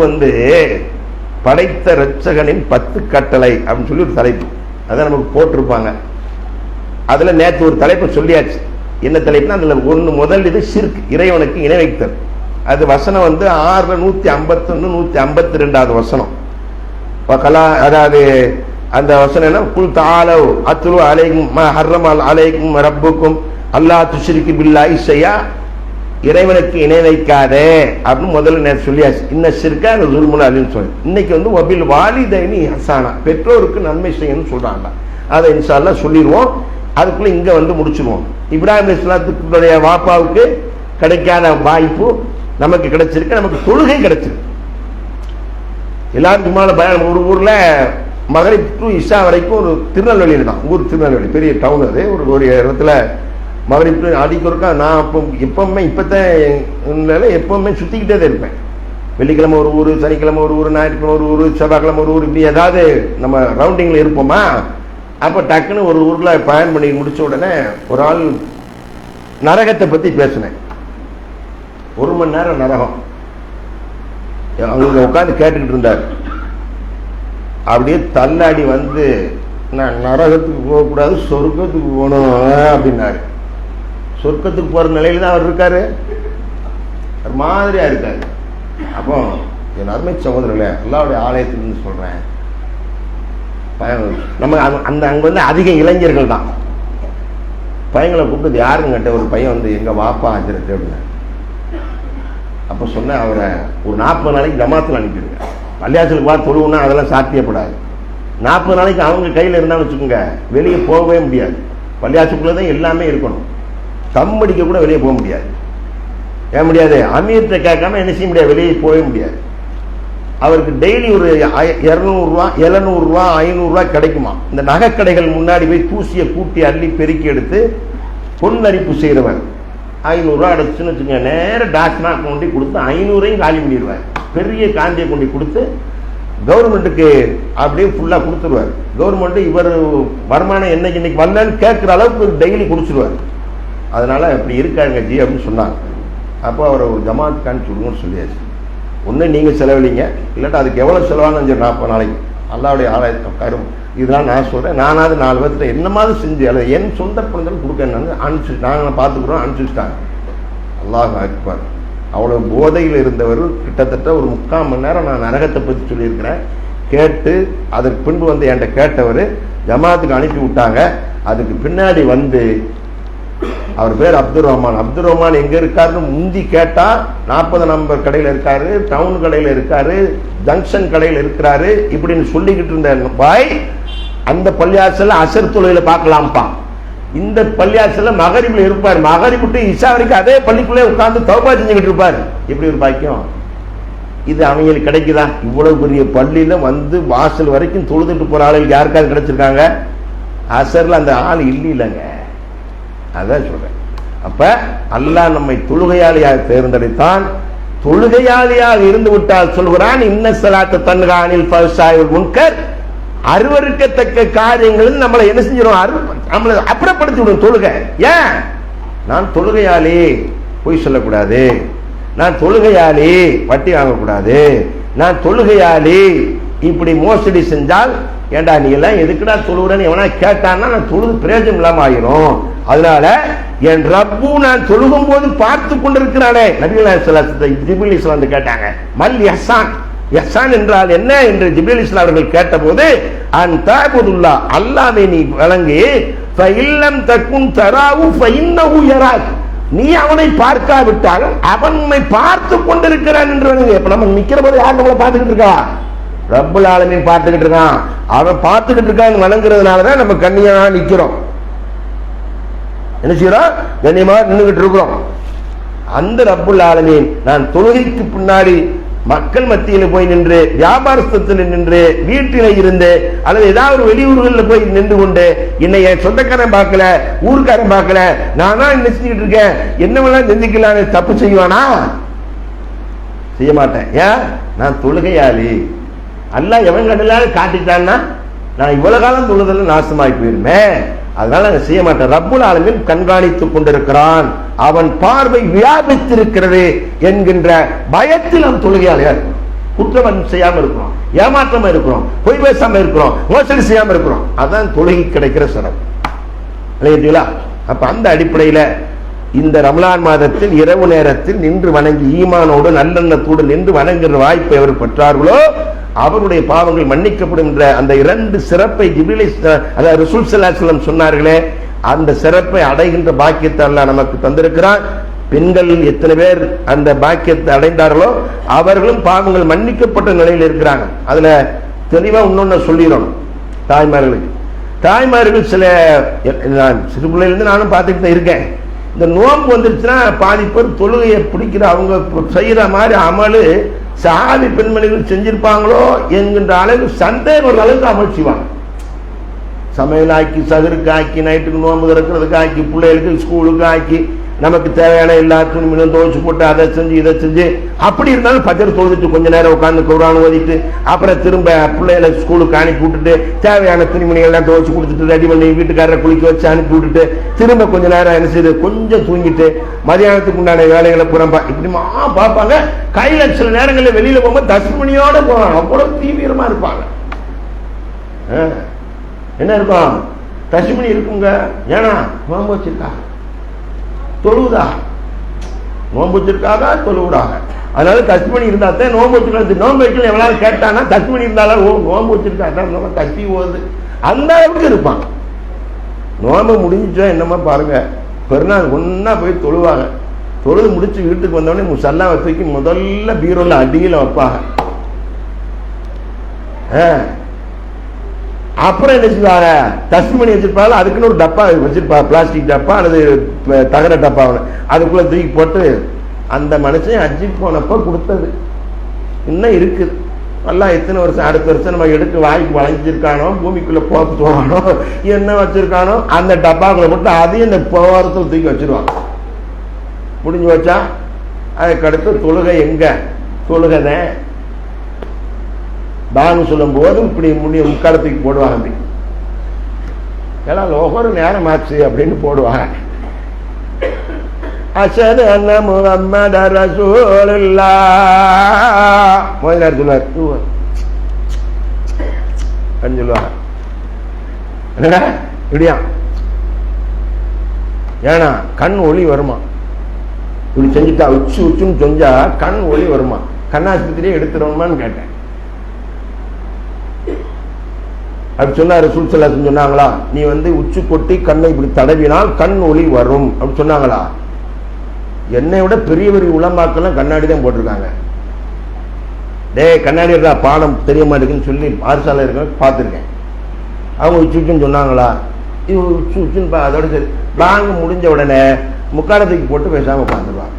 படைத்த இரட்சகனின் 10 கட்டளை அப்படின்னு சொல்லி ஒரு தலைப்பு. அதான் நமக்கு போட்டிருப்பாங்க. அதுல நேற்று ஒரு தலைப்பை சொல்லியாச்சு. என்ன தலைப்புனா, அதுல முதல் இது ஷிர்க், இறைவனுக்கு இணை வைத்தல். அது வசனம் 152 வசனம். அதாவது அந்த வசனம் என்ன, குல் தஆலவ் அத்லு அலைக்கும் மா ஹர்ரம அலைக்கும் ரப்புக்கும் அல்லா துஷ்ரிகு பில்லாஹி ஷைஆ, இறைவனுக்கு இணை வைக்காதே அப்படின்னு முதல்ல நேற்று சொல்லியாச்சு. இன்ன ஷிர்கா ஸுல்முன் அலீம் சொல்லி. இன்னைக்கு வபில் வாலிதைனி ஹஸானா, பெற்றோருக்கு நன்மை செய்யணும்னு சொல்றாங்க. அதை இன்ஷா அல்லாஹ் சொல்லிடுவோம். அதுக்குள்ள இங்க முடிச்சிருவோம். இப்ராஹிம் அலைஹிஸ்ஸலாத்துடைய வாப்பாவுக்கு கிடைக்காத வாய்ப்பு நமக்கு கிடைச்சிருக்கு, நமக்கு தொழுகை கிடைச்சிருக்கு. எல்லாருக்கும் மேல பயம். ஒரு ஊர்ல மகரிப் டு இஷா வரைக்கும் ஒரு திருநெல்வேலியில் தான் ஊர், திருநெல்வேலி பெரிய டவுன் அது. ஒரு இடத்துல மகரிப் அடிக்கிறக்கா நான் எப்பவுமே இப்பத்தான் எப்பவுமே சுத்திக்கிட்டே தான் இருப்பேன். வெள்ளிக்கிழமை ஒரு ஊர், சனிக்கிழமை ஒரு ஊர், ஞாயிற்றுக்கிழமை ஒரு ஊர், செவ்வாய்க்கிழமை ஒரு ஊர், இப்படி ஏதாவது நம்ம ரவுண்டிங்ல இருப்போமா. அப்ப டக்குன்னு ஒரு ஊர்ல பயன் பண்ணி முடிச்ச உடனே ஒரு ஆள் நரகத்தை பத்தி பேசினேன். 1 மணி நேரம் நரகம் அவங்க உட்காந்து கேட்டுக்கிட்டு இருந்தார். அப்படியே தள்ளாடி வந்து, நான் நரகத்துக்கு போகக்கூடாது, சொர்க்கத்துக்கு போகணும் அப்படின்னாரு. சொர்க்கத்துக்கு போற நிலையில தான் அவர் இருக்காரு, ஒரு மாதிரியா இருக்காரு. அப்போ என் அருமை சகோதரர்களே, அல்லாஹ்வுடைய ஆலயத்திலிருந்து சொல்றேன், நம்ம அந்த அங்க வந்து அதிக இளைஞர்கள் தான். பையங்களை கூப்பிட்டு யாருன்னு கேட்ட ஒரு பையன் வந்து எங்க வாப்பா ஆஜரத்து அப்படின்னா. அப்ப சொன்ன அவரை ஒரு 40 நாளைக்கு ஜமாத்தில் அனுப்பிடுங்க. பள்ளியாசலுக்கு பார்த்து தொழுவுன்னா அதெல்லாம் சாத்தியப்படாது. 40 நாளைக்கு அவங்க கையில் இருந்தாலும் வச்சுக்கோங்க, வெளியே போகவே முடியாது. பள்ளியாசலுக்குள்ளதான் எல்லாமே இருக்கணும். கம்படிக்க கூட வெளியே போக முடியாது. ஏன் முடியாது? அமீர்கிட்ட கேட்காம என்ன செய்ய முடியாது, வெளியே போக முடியாது. அவருக்கு டெய்லி ஒரு 200 ரூபா, 700 ரூபா, 500 ரூபா கிடைக்குமா. இந்த நகைக்கடைகள் முன்னாடி போய் தூசியை கூட்டி அள்ளி பெருக்கி எடுத்து பொன்னரிப்பு செய்கிறவர் 500 ரூபா அடைச்சுன்னு வச்சுக்கோங்க, நேரம் டாக்டர் கொண்டு கொடுத்து 500ஐயும் காலி பண்ணிடுவார். பெரிய காந்தியை கொண்டு கொடுத்து கவர்மெண்ட்டுக்கு அப்படியே ஃபுல்லாக கொடுத்துருவார். கவர்மெண்ட் இவர் வருமானம் என்னைக்கு இன்னைக்கு வரலன்னு கேட்குற அளவுக்கு டெய்லி குடிச்சிருவார். அதனால இப்படி இருக்காங்க ஜி அப்படின்னு சொன்னாங்க. அப்போ அவரை ஒரு ஜமாத் காணிச்சு விடுங்கன்னு சொல்லியாச்சு. ஒன்று நீங்கள் செலவழிங்க, இல்லாட்டா அதுக்கு எவ்வளோ செலவானு 40 நாளைக்கு அல்லாவுடைய ஆலயத்தை இதெல்லாம் நான் சொல்கிறேன். நானாவது 4 பேர்த்த என்னமாவது செஞ்சு அல்லது என் சொந்த குழந்தைகள் கொடுக்க அனுப்பிச்சு நாங்கள் பார்த்துக்குறோம், அனுப்பிச்சுட்டாங்க. அல்லாஹ் அக்பர். அவ்வளோ போதையில் இருந்தவர் கிட்டத்தட்ட ஒரு 3/4 மணி நேரம் நான் நரகத்தை பற்றி சொல்லியிருக்கிறேன். கேட்டு அதற்கு பின்பு வந்து என்கிட்ட கேட்டவர் ஜமாத்துக்கு அனுப்பி விட்டாங்க. அதுக்கு பின்னாடி வந்து அவர் பேர் அப்துல் ரஹ்மான். அப்துல் ரஹ்மான் எங்க இருக்காருன்னு முந்தி கேட்டா 40 நம்பர் கடையில் இருக்காரு, டவுன் கடையில் இருக்காரு, ஜங்ஷன் கடையில் இருக்கிறாரு இப்படின்னு சொல்லிக்கிட்டு இருந்த பாய் அந்த பள்ளியாசல்ல அசர் தொழுகையில பார்க்கலாம்ப்பா. இந்த பள்ளியாசல்ல மகரிபில் இருப்பார். மகரிபிட்டு இஷா வரைக்கும் அதே பள்ளிக்குள்ளே உட்கார்ந்து தௌபா செஞ்சுக்கிட்டு இருப்பார். இப்படி ஒரு பாக்கியம் இது அவங்களுக்கு கிடைக்குதா? இவ்வளவு பெரிய பள்ளியில வந்து வாசல் வரைக்கும் தொழுதுட்டு போற ஆளுக்கு யாருக்காவது கிடைச்சிருக்காங்க? அசர்ல அந்த ஆள் இல்லைங்க. அதான் சொல்றேன். அப்ப அல்லாஹ் நம்மை தொழுகையாளியாக தேர்ந்தெடுத்தான். தொழுகையாளியாக இருந்து விட்டால் சொல்கிறான், இன்ன ஸலாத்த தன்ஹா அனில் ஃபஹ்ஷாஇ வல் முன்கர், அருவருக்கத்தக்க காரியங்கள் நம்மளை என்ன செஞ்சிடும், நம்மளை அப்புறப்படுத்தி விடும் தொழுகை. ஏன்? நான் தொழுகையாளி, பொய் சொல்லக்கூடாது. நான் தொழுகையாளி, வட்டி வாங்கக்கூடாது. நான் தொழுகையாளி, இப்படி மோசடி செஞ்சால் ஏண்டா நீ எல்லாம் எதுக்குடா தொழுகிறேன்னு எவனா கேட்டான்னா நான் தொழுது பிரயோஜனம் இல்லாம ஆயிரும். அதனால என் ரப்பு நான் தொழுகும் போது பார்த்து கொண்டிருக்கிறானே. நபிகள் ஜிப்ரீல் இஸ்லாம் கேட்டாங்க, மல் இஹ்சான், இஹ்சான் என்றால் என்ன என்று ஜிப்ரீல் இஸ்லாம் அவர்கள் கேட்டபோது, அன் தஅபுதுல்லாஹ், அல்லாஹ்வை நீ வணங்கி, ஃபஇல்லம் தகுன் தராஹு ஃபஇன்னஹு யராக், நீ அவனை பார்க்காவிட்டாலும் அவன் உன்னை பார்த்து கொண்டிருக்கிறான் என்று. இப்ப நம்ம நிக்கிற போது யார் நம்மளை பார்த்துக்கிட்டு இருக்கா? ரப்புல் ஆலமீன் பார்த்துக்கிட்டு இருக்கான். அவன் பார்த்துக்கிட்டு இருக்கான்னு வணங்குறதுனாலதான் நம்ம கண்ணியா நிக்கிறோம். என்ன செய்யறோம்? கண்ணியமா நின்றுகிட்டு இருக்கிறோம். அந்த ரப்புல் ஆலமீன் நான் தொழுகைக்கு பின்னாடி மக்கள் மத்தியில் போய் நின்று, வியாபாரத்தில் நின்று, வீட்டில இருந்து அல்லது ஏதாவது வெளியூர்களில் போய் நின்று கொண்டு என்னை என் சொந்தக்காரன் பார்க்கல, ஊருக்காரன் பார்க்கல, நானா நினைச்சுக்கிட்டு இருக்கேன், என்னவெல்லாம் நிந்திக்கலான்னு தப்பு செய்வானா? செய்ய மாட்டேன். ஏன்? நான் தொழுகையாளி. அல்லாஹ் எவன் கண்டலாலும் காட்டிட்டான்னா நான் இவ்வளவு காலம் தொழுதல் நாசமாகி போயிருமே. அதனால நான் செய்ய மாட்டேன். ரப்புல் ஆலமீன் கண்காணித்துக் கொண்டிருக்கிறான், அவன் பார்வை வியாபித்திருக்கிறது என்கின்ற பயத்தில் நாம் தொழுகையாளியா இருக்கிறோம். குற்றம் செய்யாம இருக்கிறோம், ஏமாற்றமா இருக்கிறோம், பொய் பேசாம இருக்கிறோம், மோசடி செய்யாம இருக்கிறோம். அதான் தொழுகை கிடைக்கிற சிறப்பு. அப்ப அந்த அடிப்படையில இந்த ரமலான் மாதத்தில் இரவு நேரத்தில் நின்று வணங்கி ஈமானோடு நல்லெண்ணத்தோடு நின்று வணங்குகிற வாய்ப்பை அவர் பெற்றார்களோ அவருடைய பாவங்கள் மன்னிக்கப்படும் என்ற அந்த 2 சிறப்பை ஜிப்ரீல் அதாவது ரசூல் ஸல்லல்லாஹு அலைஹி வஸல்லம் சொன்னார்களே, அந்த சிறப்பை அடைகின்ற பாக்கியத்தை அல்லாஹ் நமக்கு தந்திருக்கிறான். பெண்கள் எத்தனை பேர் அந்த பாக்கியத்தை அடைந்தார்களோ அவர்களும் பாவங்கள் மன்னிக்கப்பட்ட நிலையில் இருக்கிறாங்க. அதுல தெளிவா இன்னொன்னு சொல்லிடணும். தாய்மார்கள் சில சிறு பிள்ளையிலிருந்து நானும் பார்த்துக்கிட்டு இருக்கேன். இந்த நோன்பு வந்துருச்சுன்னா பாதி பேர் தொழுகையை பிடிக்கிற அவங்க செய்யற மாதிரி அமலு சஹாபி பெண்மணிகள் செஞ்சிருப்பாங்களோ என்கின்ற அளவு சந்தேகம் ஒரு அளவுக்கு அமல் செய்வாங்க. சமையல் ஆக்கி, சகருக்கு ஆக்கி, நைட்டுக்கு நோன்பு திறக்கிறதுக்கு ஆக்கி, பிள்ளைகளுக்கு ஸ்கூலுக்கு ஆக்கி, நமக்கு தேவையான எல்லா துணிமணியும் துவைச்சு போட்டு அதை செஞ்சு இதை செஞ்சு, அப்படி இருந்தாலும் பஜர் தொழுதுட்டு கொஞ்ச நேரம் உட்காந்து குர்ஆன் ஓதிட்டு அப்புறம் திரும்ப பிள்ளைகளை ஸ்கூலுக்கு அனுப்பி விட்டுட்டு தேவையான துணிமணி எல்லாம் துவைச்சு கொடுத்துட்டு ரெடி பண்ணி வீட்டுக்காரரை குளிக்க வச்சு அனுப்பி விட்டுட்டு திரும்ப கொஞ்ச நேரம் என்ன செய்யுது கொஞ்சம் தூங்கிட்டு மதியானத்துக்கு உண்டான வேலைகளை புறம்பா இப்படிமா பார்ப்பாங்க. கையில சில நேரங்களில் வெளியில போகும்போது தஸ்மணியோட போவாங்க. அவ்வளவு தீவிரமா இருப்பாங்க. என்ன இருக்கும்? தஸ்மணி இருக்குங்க. ஏன்னா நோன்பு வச்சிருக்கா, தொழுவுதா, நோன்பு வச்சிருக்காக தொழுவுடாக. அதனால தஸ்மணி இருந்தா தான் நோன்பு வச்சிருக்காது. நோன்பு வைக்கல எவ்வளவு கேட்டானா தஸ்மணி இருந்தாலும் நோன்பு வச்சிருக்கா தட்டி ஓது அந்த அளவுக்கு இருப்பான். நோன்பு முடிஞ்சிச்சா என்னமா பாருங்க, பெருநாள் ஒன்னா போய் தொழுவாங்க. தொழுது முடிச்சு வீட்டுக்கு வந்தோடனே முசல்லாவை தூக்கி முதல்ல பீரோல அடியில வைப்பாங்க. அப்புறம் என்ன செய்வாங்க, தஸ்மணி வச்சிருப்பாங்க. அதுக்குன்னு ஒரு டப்பா வச்சிருப்பா, பிளாஸ்டிக் டப்பா அல்லது தகர டப்பா, அதுக்குள்ள தூக்கி போட்டு அந்த மனுஷன் ஹஜ்ஜி போனப்ப கொடுத்தது இன்னும் இருக்குது. எல்லாம் எத்தனை வருஷம் அடுத்த வருஷம் நம்ம எடுக்க வாய்க்கு வளைஞ்சிருக்கானோ, பூமிக்குள்ள போவானோ, என்ன வச்சிருக்கானோ அந்த டப்பாக்குள்ள போட்டு அதையும் இந்த போவாரத்தில் தூக்கி வச்சிருவாங்க. முடிஞ்சு வச்சா அதுக்கடுத்து தொழுகை எங்க தொழுகதான் பானு சொல்லும் போது இப்படி முடிய முக்காலத்துக்கு போடுவாங்க. எல்லாம் ஒவ்வொரு நேரம் ஆச்சு அப்படின்னு போடுவாங்க. அஷஹது அன்ன முஹம்மத ரசூலுல்லாஹ் முதல் நேரம் சொல்லுவார் சொல்லுவாங்க. இப்படியா ஏன்னா கண் ஒளி வருமா, இப்படி செஞ்சுட்டா உச்சு உச்சுன்னு செஞ்சா கண் ஒளி வருமா, கண்ணாஸ்பத்திரியே எடுத்துருவோமான்னு கேட்டேன். அப்படி சொன்னாரு ரசூலுல்லாஹ் சொன்னாங்களா, நீ உச்சு கொட்டி கண்ணை இப்படி தடவினால் கண் ஒளி வரும் அப்படி சொன்னாங்களா? என்னை விட பெரிய பெரிய உலமாக்கெல்லாம் கண்ணாடி தான் போட்டிருக்காங்க. கண்ணாடி இருக்கா பாடம் தெரிய மாட்டேங்குன்னு சொல்லி பாரசாலை இருக்க பார்த்துருக்கேன். அவங்க உச்சு உச்சுன்னு சொன்னாங்களா? இது உச்சு உச்சுன்னு அதோட சரி பாங்க முடிஞ்ச உடனே முக்காலத்துக்கு போட்டு பேசாம உட்காந்துருவாங்க.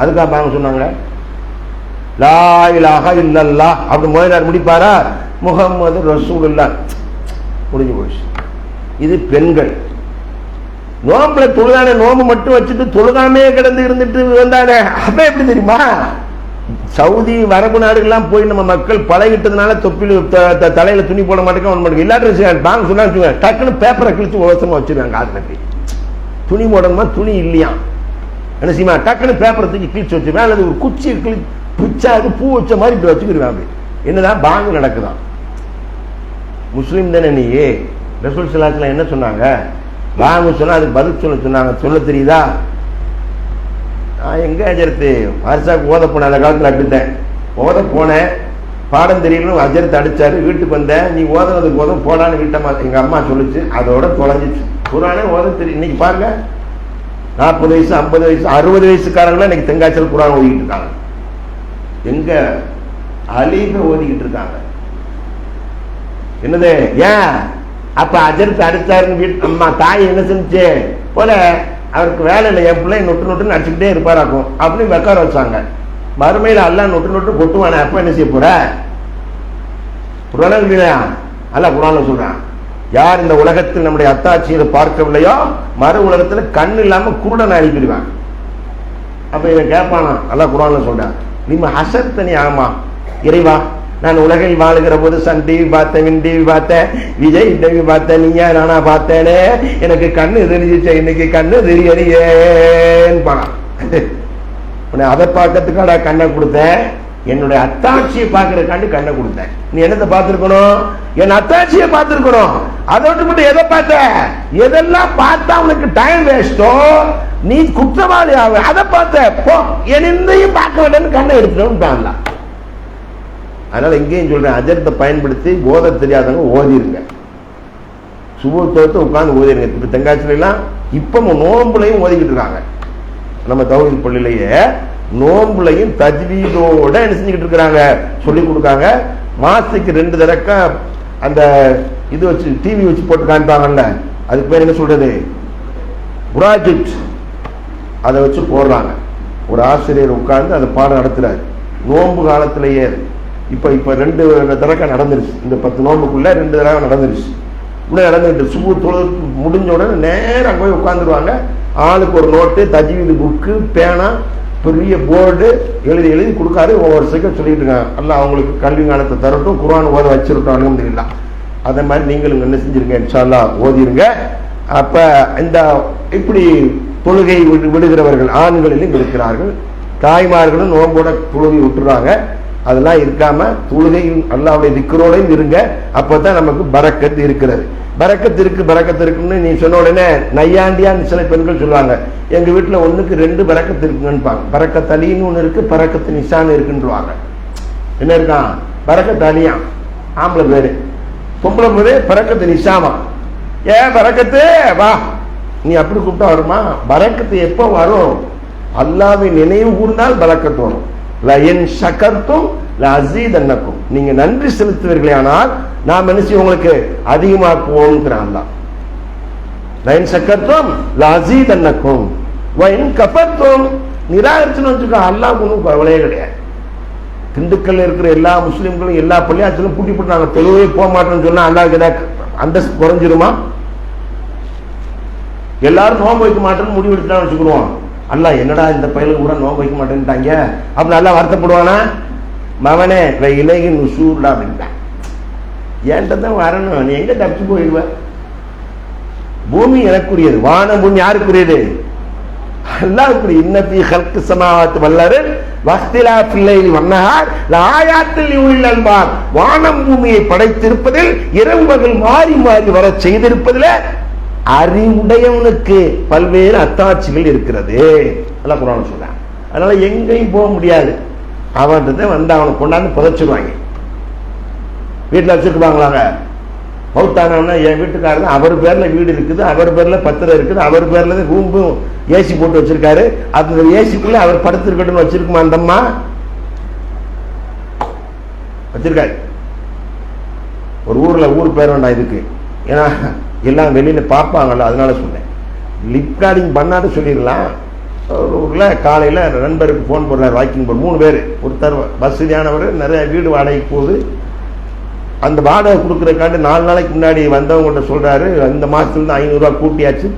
அதுக்காக பாங்க சொன்னாங்க லா இலாஹ இல்லல்லாஹ் அப்படி முதலார் முடிப்பாரா, முஹம்மது ரசூலுல்லாஹ் முடிஞ்சு போச்சு. இது பெண்கள். நோம்புல தொழுதானே, நோம்பு மட்டும் வச்சுட்டு தொழுதாமே கிடந்து இருந்துட்டு வந்தானே, அப்ப எப்படி தெரியுமா? சவுதி அரபு நாடுகள்லாம் போய் நம்ம மக்கள் பழகிட்டதுனால தொப்பில் தலையில துணி போட மாட்டேங்க ஒன்று மாட்டேங்க. எல்லாரும் பாங்க சொன்னா டக்குன்னு பேப்பரை கிழிச்சு ஓசமா வச்சிருக்காங்க. காதுல துணி போடணுமா, துணி இல்லையா என்ன செய்யுமா, டக்குன்னு பேப்பரை தூக்கி கிழிச்சு வச்சிருவேன். அல்லது ஒரு குச்சி பிச்சாது பூ வச்ச மாதிரி இப்படி வச்சுக்கிருவேன். அப்படி என்னதான் பாங்கு நடக்குதான். முஸ்லீம் தானே நீ? ரசூல் ஸல்லல்லாஹு அலைஹி வஸல்லம் என்ன சொன்னாங்க? பாங்கு சொன்னா அதுக்கு பதில் சொன்னாங்க. சொல்ல தெரியுதா? நான் எங்க அஜரத்து வருஷாக்கு ஓத போனேன். அந்த காலத்தில் அப்படித்தேன் ஓத போனேன். பாடம் தெரியலன்னு அஜரத்து அடிச்சாரு. வீட்டுக்கு வந்தேன். நீ ஓதுனதுக்கு ஓதும் போடான்னு வீட்டம்மா எங்க அம்மா சொல்லிச்சு. அதோட தொலைஞ்சிச்சு. குர்ஆனே ஓத தெரியும். இன்னைக்கு பாருங்க 40 வயசு 50 வயசு 60 வயசுக்காரங்களாம் இன்னைக்கு தெங்காய்ச்சல் குர்ஆன் ஓதிக்கிட்டு இருக்காங்க. எங்க அலீப ஓதிக்கிட்டு இருக்காங்க. என்னது ஏன் அப்ப அஜரத்து அடிச்சாருன்னு வீட்டு அம்மா தாய் என்ன செஞ்சு போல அவருக்கு வேலை இல்லை, என் பிள்ளை நொட்டு நொட்டுன்னு அடிச்சுக்கிட்டே இருப்பாராக்கும் அப்படின்னு உட்கார வச்சாங்க. மறுமையில அல்லா நொட்டு நொட்டு கொட்டுவானே, அப்ப என்ன செய்ய போற? குர்ஆன் இல்லையா? அல்லாஹ் குர்ஆன்ல சொல்றான், யார் இந்த உலகத்தில் நம்முடைய அத்தாட்சியை பார்க்கவில்லையோ மறு உலகத்துல கண் இல்லாம குருடன் அனுப்பிடுவான். அப்ப இவன் கேட்பானா? அல்லாஹ் குர்ஆன்ல சொல்றான், நீங்க ஹசத்தனி ஆமா இறைவா, நான் உலகில் வாழுகிற போது சன் டிவி பார்த்தேன், வின் டிவி பார்த்தேன், விஜய் டிவி பார்த்தேன், நீயா நானா பார்த்தேனே, எனக்கு கண்ணு தெரிஞ்சிச்ச, இன்னைக்கு கண்ணு தெரியலையேன்னு பணம். அதை பார்க்கறதுக்காக கண்ணை கொடுத்தேன், என்னுடைய அத்தாட்சியை பார்க்கறதுக்காண்டி கண்ணை கொடுத்தேன். நீ என்னத்தை பார்த்திருக்கணும்? என் அத்தாட்சியை பார்த்திருக்கணும். அதை விட்டு மட்டும் எதை பார்த்த? எதெல்லாம் பார்த்தா உனக்கு டைம் வேஸ்டோ, நீ குற்றவாளி ஆக அதை பார்த்த போ, என்னையும் பார்க்க வேண்டாம்னு கண்ணை எடுத்துட்டோம். அதனால எங்கேயும் சொல்றேன், அஜரத்தை பயன்படுத்தி ஓத தெரியாதவங்க ஓதிருங்க. சுபத்தோத்து உட்கார்ந்து ஓதிருங்க. இப்ப தெங்காய்ச்சில எல்லாம் இப்ப நோம்புலையும் ஓதிக்கிட்டு இருக்காங்க. நம்ம தௌஹீத் பள்ளியிலேயே நோம்புலையும் தஜ்வீதோட என்ன செஞ்சுக்கிட்டு இருக்கிறாங்க, சொல்லி கொடுக்காங்க. மாசத்துக்கு 2 தடவை அந்த இது வச்சு டிவி வச்சு போட்டு காமிப்பாங்கல்ல, அதுக்கு பேர் என்ன சொல்றது, ப்ராஜெக்ட் அதை வச்சு போடுறாங்க. ஒரு ஆசிரியர் உட்கார்ந்து அதை பாடம் நடத்துறாரு. நோன்பு காலத்திலேயே இப்போ 2 தடவை நடந்துருச்சு. இந்த 10 நோன்புக்குள்ள 2 தடவை நடந்துருச்சு. இப்படி நடந்துட்டு சுபு தொழுது முடிஞ்ச உடனே நேரம் அங்கே போய் உட்காந்துருவாங்க. ஆளுக்கு ஒரு நோட்டு, தஜ்வீது புக்கு, பேனா, பெரிய போர்டு எழுதி கொடுக்காரு. ஒவ்வொரு செகண்ட் சொல்லிட்டு இருக்காங்க, அல்ல அவங்களுக்கு கல்வி ஞானத்தை தரட்டும், குர்ஆன் ஓத வச்சிருக்கோம், அல்ஹம்துலில்லாஹ். அதே மாதிரி நீங்களும் என்ன செஞ்சிருங்க, இன்ஷா அல்லாஹ் ஓதிருங்க. அப்ப இந்த இப்படி தொழுகை விடுகிறவர்கள் ஆண்களிலும் இருக்கிறார்கள். தாய்மார்களும் நோம்போட தொழுகை விட்டுறாங்க. அதெல்லாம் இருக்காம தொழுகையும் அல்லாஹ்வுடைய திக்ரோடையும் இருங்க. அப்பதான் நமக்கு பரக்கத்து இருக்கிறது. பரக்கத்து இருக்குன்னு நீ சொன்ன உடனே நையாண்டியான்னு சில பெண்கள் சொல்லுவாங்க, எங்க வீட்டுல 1க்கு 2 பரக்கத்து இருக்குங்கன்னு. பரக்கத் அலின்னு ஒண்ணு இருக்கு, பரக்கத்து நிசான்னு இருக்குன்றாங்க. என்ன இருக்கான்? பரக்கத் அலியா ஆம்பளை பேரு, பொம்பளை பேரு பரக்கத்து நிசாமா. பரக்கத்து வா, நீ அப்படி கூப்பிட்டா வருமா? பரக்கத்து எப்போ வரும்? அல்லாஹ்வை நினைவு கூர்ந்தால் பரக்கத்து வரும். லயன் ஷகர்தும் லஅஸீதன்னக்கும், நீங்க நன்றி செலுத்துவீர்களே ஆனால் நாம் என்ன செய்ய உங்களுக்கு அதிகமாக்குவோம். அல்லாஹ் லயன் ஷகர்தும் லஅஸீதன்னக்கும் வஇன் கஃபர்தும், நிராகரிச்சுன்னு வச்சுக்கோ, அல்லாஹ் ஒன்றும் கவலையே கிடையாது. திண்டுக்கல்ல இருக்கிற எல்லா முஸ்லீம்களும் எல்லா பள்ளியாச்சலும் பூட்டி போட்டு நாங்கள் தொழுவே போக மாட்டோம்னு சொன்னா அல்லாஹ் ஏதாவது அந்தஸ்து குறைஞ்சிருமா? எல்லாரும் நோன்பு வைக்க மாட்டேன்னு முடிவெடுத்தான்னு வச்சுக்கிடுவோம். அல்லாஹ் என்னடா இந்த பயிலுக்கு கூட நோன்பு வைக்க மாட்டேன்ட்டாங்க அப்படி நல்லா வருத்தப்படுவானா? மவனே இலகி நுசூர்டா அப்படின்ட்டான். ஏன்ட்ட தான் வரணும், நீ எங்க தப்பிச்சு போயிடுவ? பூமி எனக்குரியது, வானம் பூமி யாருக்குரியது? அல்லாஹ்வுக்குரிய. இன்னஃபீ ஹல்கி ஸமாவாத்தி வல் அர்தி வக்திலாஃபில் லைலி வன்னஹார் லஆயாத்தின் லிஉலில் அல்பாப், வானம் பூமியை படைத்திருப்பதில் இரவு பகல் மாறி மாறி வர செய்திருப்பதில் அறிவுடையவனுக்கு பல்வேறு அத்தாட்சிகள் இருக்கிறது. அல்லாஹ் குர்ஆன்ல சொல்றான். அதனால எங்கேயும் போக முடியாது. அவன்கிட்ட வந்து அவனை கொண்டாந்து புதைச்சிருவாங்க. வீட்டில் வச்சிருக்குவாங்களாங்க. மௌத்தானவனா என் வீட்டுக்காரர் அவர் பேர்ல வீடு இருக்குது, அவர் பேர்ல பத்திரம் இருக்குது, அவர் பேர்ல ரூம்பும் ஏசி போட்டு வச்சிருக்காரு. அந்த ஏசிக்குள்ள அவர் படுத்திருக்கட்டும்னு வச்சிருக்குமா அந்த அம்மா? வச்சிருக்காரு. ஒரு ஊர் பேர் வேண்டாம் இதுக்கு, ஏன்னா எல்லாம் வெளியில பார்ப்பாங்கல்ல, அதனால சொன்னேன். லிப்கார்டிங் பண்ணாத சொல்லிடலாம். ஒரு ஊரில் காலையில் நண்பருக்கு ஃபோன் போடுறாரு, வாக்கிங் போடு 3 பேர். ஒருத்தர் வசதியானவர், நிறைய வீடு வாடகைக்கு போகுது. அந்த வாடகை கொடுக்குறக்காண்டு 4 நாளைக்கு முன்னாடி வந்தவங்கள்ட்ட சொல்றாரு, இந்த மாசத்துல 500 ரூபா கூட்டியாச்சு,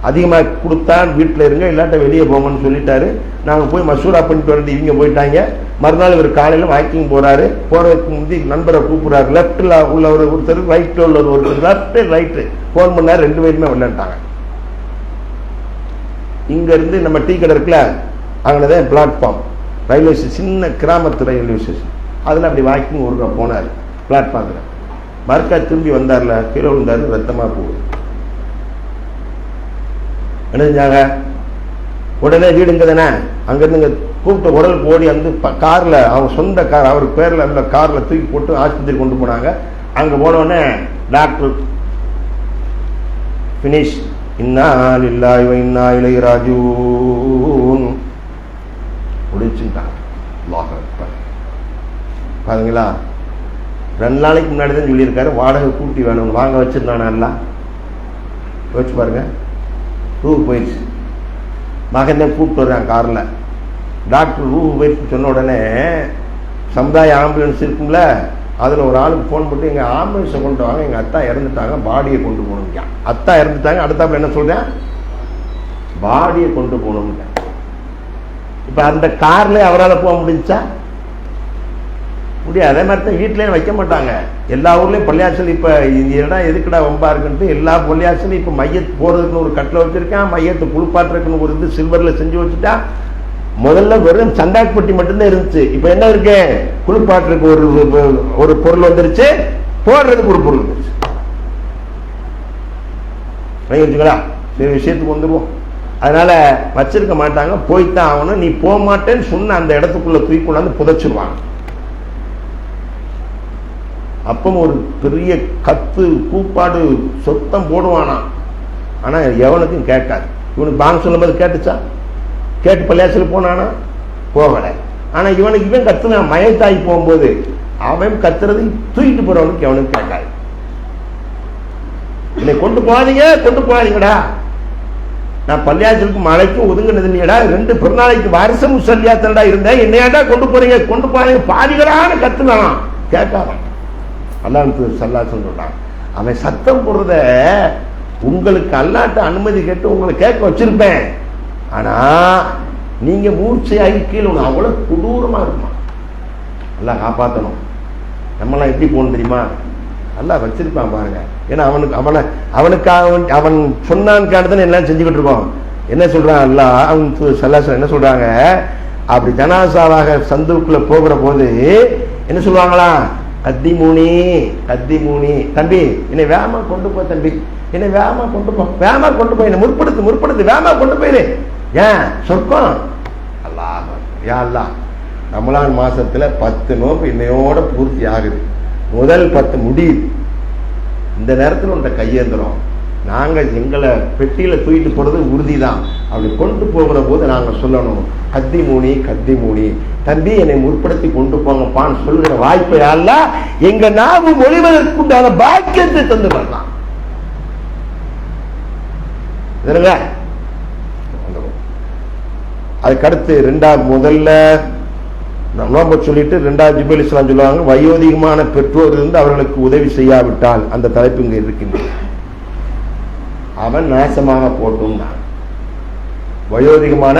அதிகமாக கொடுத்தா வீட்டில் இருங்க, இல்லாட்ட வெளியே போங்கன்னு சொல்லிட்டாரு. நாங்கள் போய் மசூரா பண்ணிட்டு வரது, இவங்க போயிட்டாங்க. மறுநாள் இவர் காலையில் வாக்கிங் போறாரு. போறதுக்கு முந்தி நண்பரை கூப்பிடுறாரு. லெப்ட்ல உள்ள ஒருத்தர், ரைட்ல உள்ள ஒருத்தர், லெப்ட் ரைட்டு ஃபோன் பண்ணாரு. 2 பேருமே விளையாண்டாங்க. இங்க இருந்து நம்ம டீ கடை இருக்குல்ல, அங்கதான் பிளாட்ஃபார்ம் ரயில்வே ஸ்டேஷன், சின்ன கிராமத்து ரயில்வே ஸ்டேஷன். அதில் அப்படி வாக்கிங் ஒரு போனார். பிளாட்ஃபார்ம்ல மறுக்கா திரும்பி வந்தார்ல, கீழே விழுந்தாரு, ரத்தமா போகுது. என்ன செஞ்சாங்க? உடனே வீடுங்க தானே, அங்கிருந்து கூப்பிட்ட உடல் ஓடி வந்து கார்ல, அவங்க சொந்த கார், அவர் பேர்ல அந்த கார்ல தூக்கி போட்டு ஆஸ்பத்திரி கொண்டு போனாங்க. அங்க போனோடனே டாக்டர் பினிஷ், இன்னா லில்லாஹி வ இன்னா இலைஹி ராஜிஊன் முடிச்சுட்டாங்க. அல்லாஹ் அக்பர். பாருங்களா, 2 நாளைக்கு முன்னாடி தான் சொல்லியிருக்காரு வாடகை கூட்டி வேணும், வாங்க வச்சிருந்தானா எல்லாம் யோசிச்சு பாருங்க. ரூபு போயிடுச்சு. மகனே கூப்பிட்டு வர்றான் காரில். டாக்டர் ரூபு போயிடுச்சு சொன்ன உடனே சமுதாய ஆம்புலன்ஸ் இருக்கும்ல, அதில் ஒரு ஆளுக்கு ஃபோன் பண்ணி எங்கள் ஆம்புலன்ஸை கொண்டு வாங்க, எங்கள் அத்தா இறந்துட்டாங்க, பாடியை கொண்டு போகணுங்க. அத்தா இறந்துட்டாங்க, அடுத்தாப்புல என்ன சொல்கிறேன், பாடியை கொண்டு போகணுங்க. இப்போ அந்த காரில் அவரால் போக முடிஞ்சா? முடியாது. அதே மாதிரி தான் வீட்டிலேயே வைக்க மாட்டாங்க. எல்லா ஊர்லேயும் பள்ளியாச்சல் இப்போ இடம் எதுக்குடா ரொம்ப இருக்குன்ட்டு எல்லா பள்ளியாச்சலும் இப்போ மையத்து போகிறதுக்குன்னு ஒரு கட்டில் வச்சுருக்கான், மையத்தை குளிப்பாட்டுறதுக்குன்னு ஒரு இது சில்வரில் செஞ்சு வச்சுட்டா. முதல்ல வெறும் சண்டாக்பட்டி மட்டும்தான் இருந்துச்சு. இப்போ என்ன இருக்கு, குளிப்பாட்டுறதுக்கு ஒரு பொருள் வந்துருச்சு, போடுறதுக்கு ஒரு பொருள் வந்துருச்சு. வச்சுங்களா, சரி விஷயத்துக்கு வந்துடுவோம். அதனால வச்சிருக்க மாட்டாங்க, போய்த்தான் ஆகணும். நீ போக மாட்டேன்னு சொன்ன அந்த இடத்துக்குள்ள தூக்கி கொண்டாந்து புதைச்சிருவாங்க. அப்போ ஒரு பெரிய கத்து கூப்பாடு சொத்தம் போடுவானா. ஆனா எவனுக்கும் கேட்காது. இவனுக்கு பாங்க சொல்லும் போது கேட்டுச்சா? கேட்டு பள்ளியாச்சல் போனானா? போகல. ஆனா இவன் கத்துனா மயத்தாகி போகும்போது அவன் கத்துறது தூக்கிட்டு போறவனுக்கு எவனுக்கு கேட்காது. என்னை கொண்டு போகாதீங்கடா, நான் பள்ளியாச்சலுக்கு மலைக்கும் ஒதுங்கினது இல்லையடா, 2 பெருநாளைக்கு வருஷம் முசல்லியாத்தலடா இருந்தேன், என்னையாடா கொண்டு போறீங்க பாதிகளான கத்துனான். கேட்காதான் அல்லாஹ் ஸல்லல்லாஹு சொல்றான். அவன் சத்தம் போடுறத உங்களுக்கு அல்லாட்ட அனுமதி கேட்டு உங்களை கேட்க வச்சிருப்பேன். ஆனா நீங்க மூர்ச்சையாகி கீழே அவ்வளவு கொடூரமா இருக்குமா. அல்லாஹ் காப்பாற்றணும். நம்மளாம் எப்படி போகணும் தெரியுமா? அல்லாஹ் வச்சிருப்பான் பாருங்க. ஏன்னா அவனுக்காக அவன் சொன்னான்னு எல்லாம் செஞ்சுக்கிட்டு இருக்கோம். என்ன சொல்றான் அல்லாஹ், அவன் ஸல்லல்லாஹு என்ன சொல்றாங்க, அப்படி ஜனாசாவாக சந்துக்குள்ள போகிற போது என்ன சொல்லுவாங்களா, கத்தி மூணி தம்பி என்னை வேகமா கொண்டு போ, தம்பி என்னை வேகமா கொண்டு போ, என்னை முற்படுத்து வேகமா கொண்டு போயிரு. ஏன் சொர்க்கம்? அல்லாஹ் யா அல்லாஹ், ரமலான் மாசத்துல 10 நோம்பு இன்னையோட பூர்த்தி ஆகுது. முதல் 10 முடியுது. இந்த நேரத்தில் உன்ட கையேந்திரம். நாங்க எங்களை பெட்டியில தூக்கிட்டு போறது உறுதிதான். அப்படி கொண்டு போகிற போது நாங்க சொல்லணும், கத்தி மூணி தம்பி என்னை முற்படுத்தி கொண்டு போங்கப்பான்னு சொல்லுகிற வாய்ப்பை அல்லாஹ் எங்க நாவு மொழிவதற்குண்டான பாக்கியத்தை தந்து வரலாம். அதுக்கடுத்து முதல்ல நோம்ப சொல்லிட்டு 2வது ஜிப்ரீல் இஸ்லாம் சொல்லுவாங்க, வயோதிகமான பெற்றோர் இருந்து அவர்களுக்கு உதவி செய்யாவிட்டால், அந்த தலைப்பு இங்க இருக்கின்றது, அவன் நாசமாக போட்டும். வயோதிகமான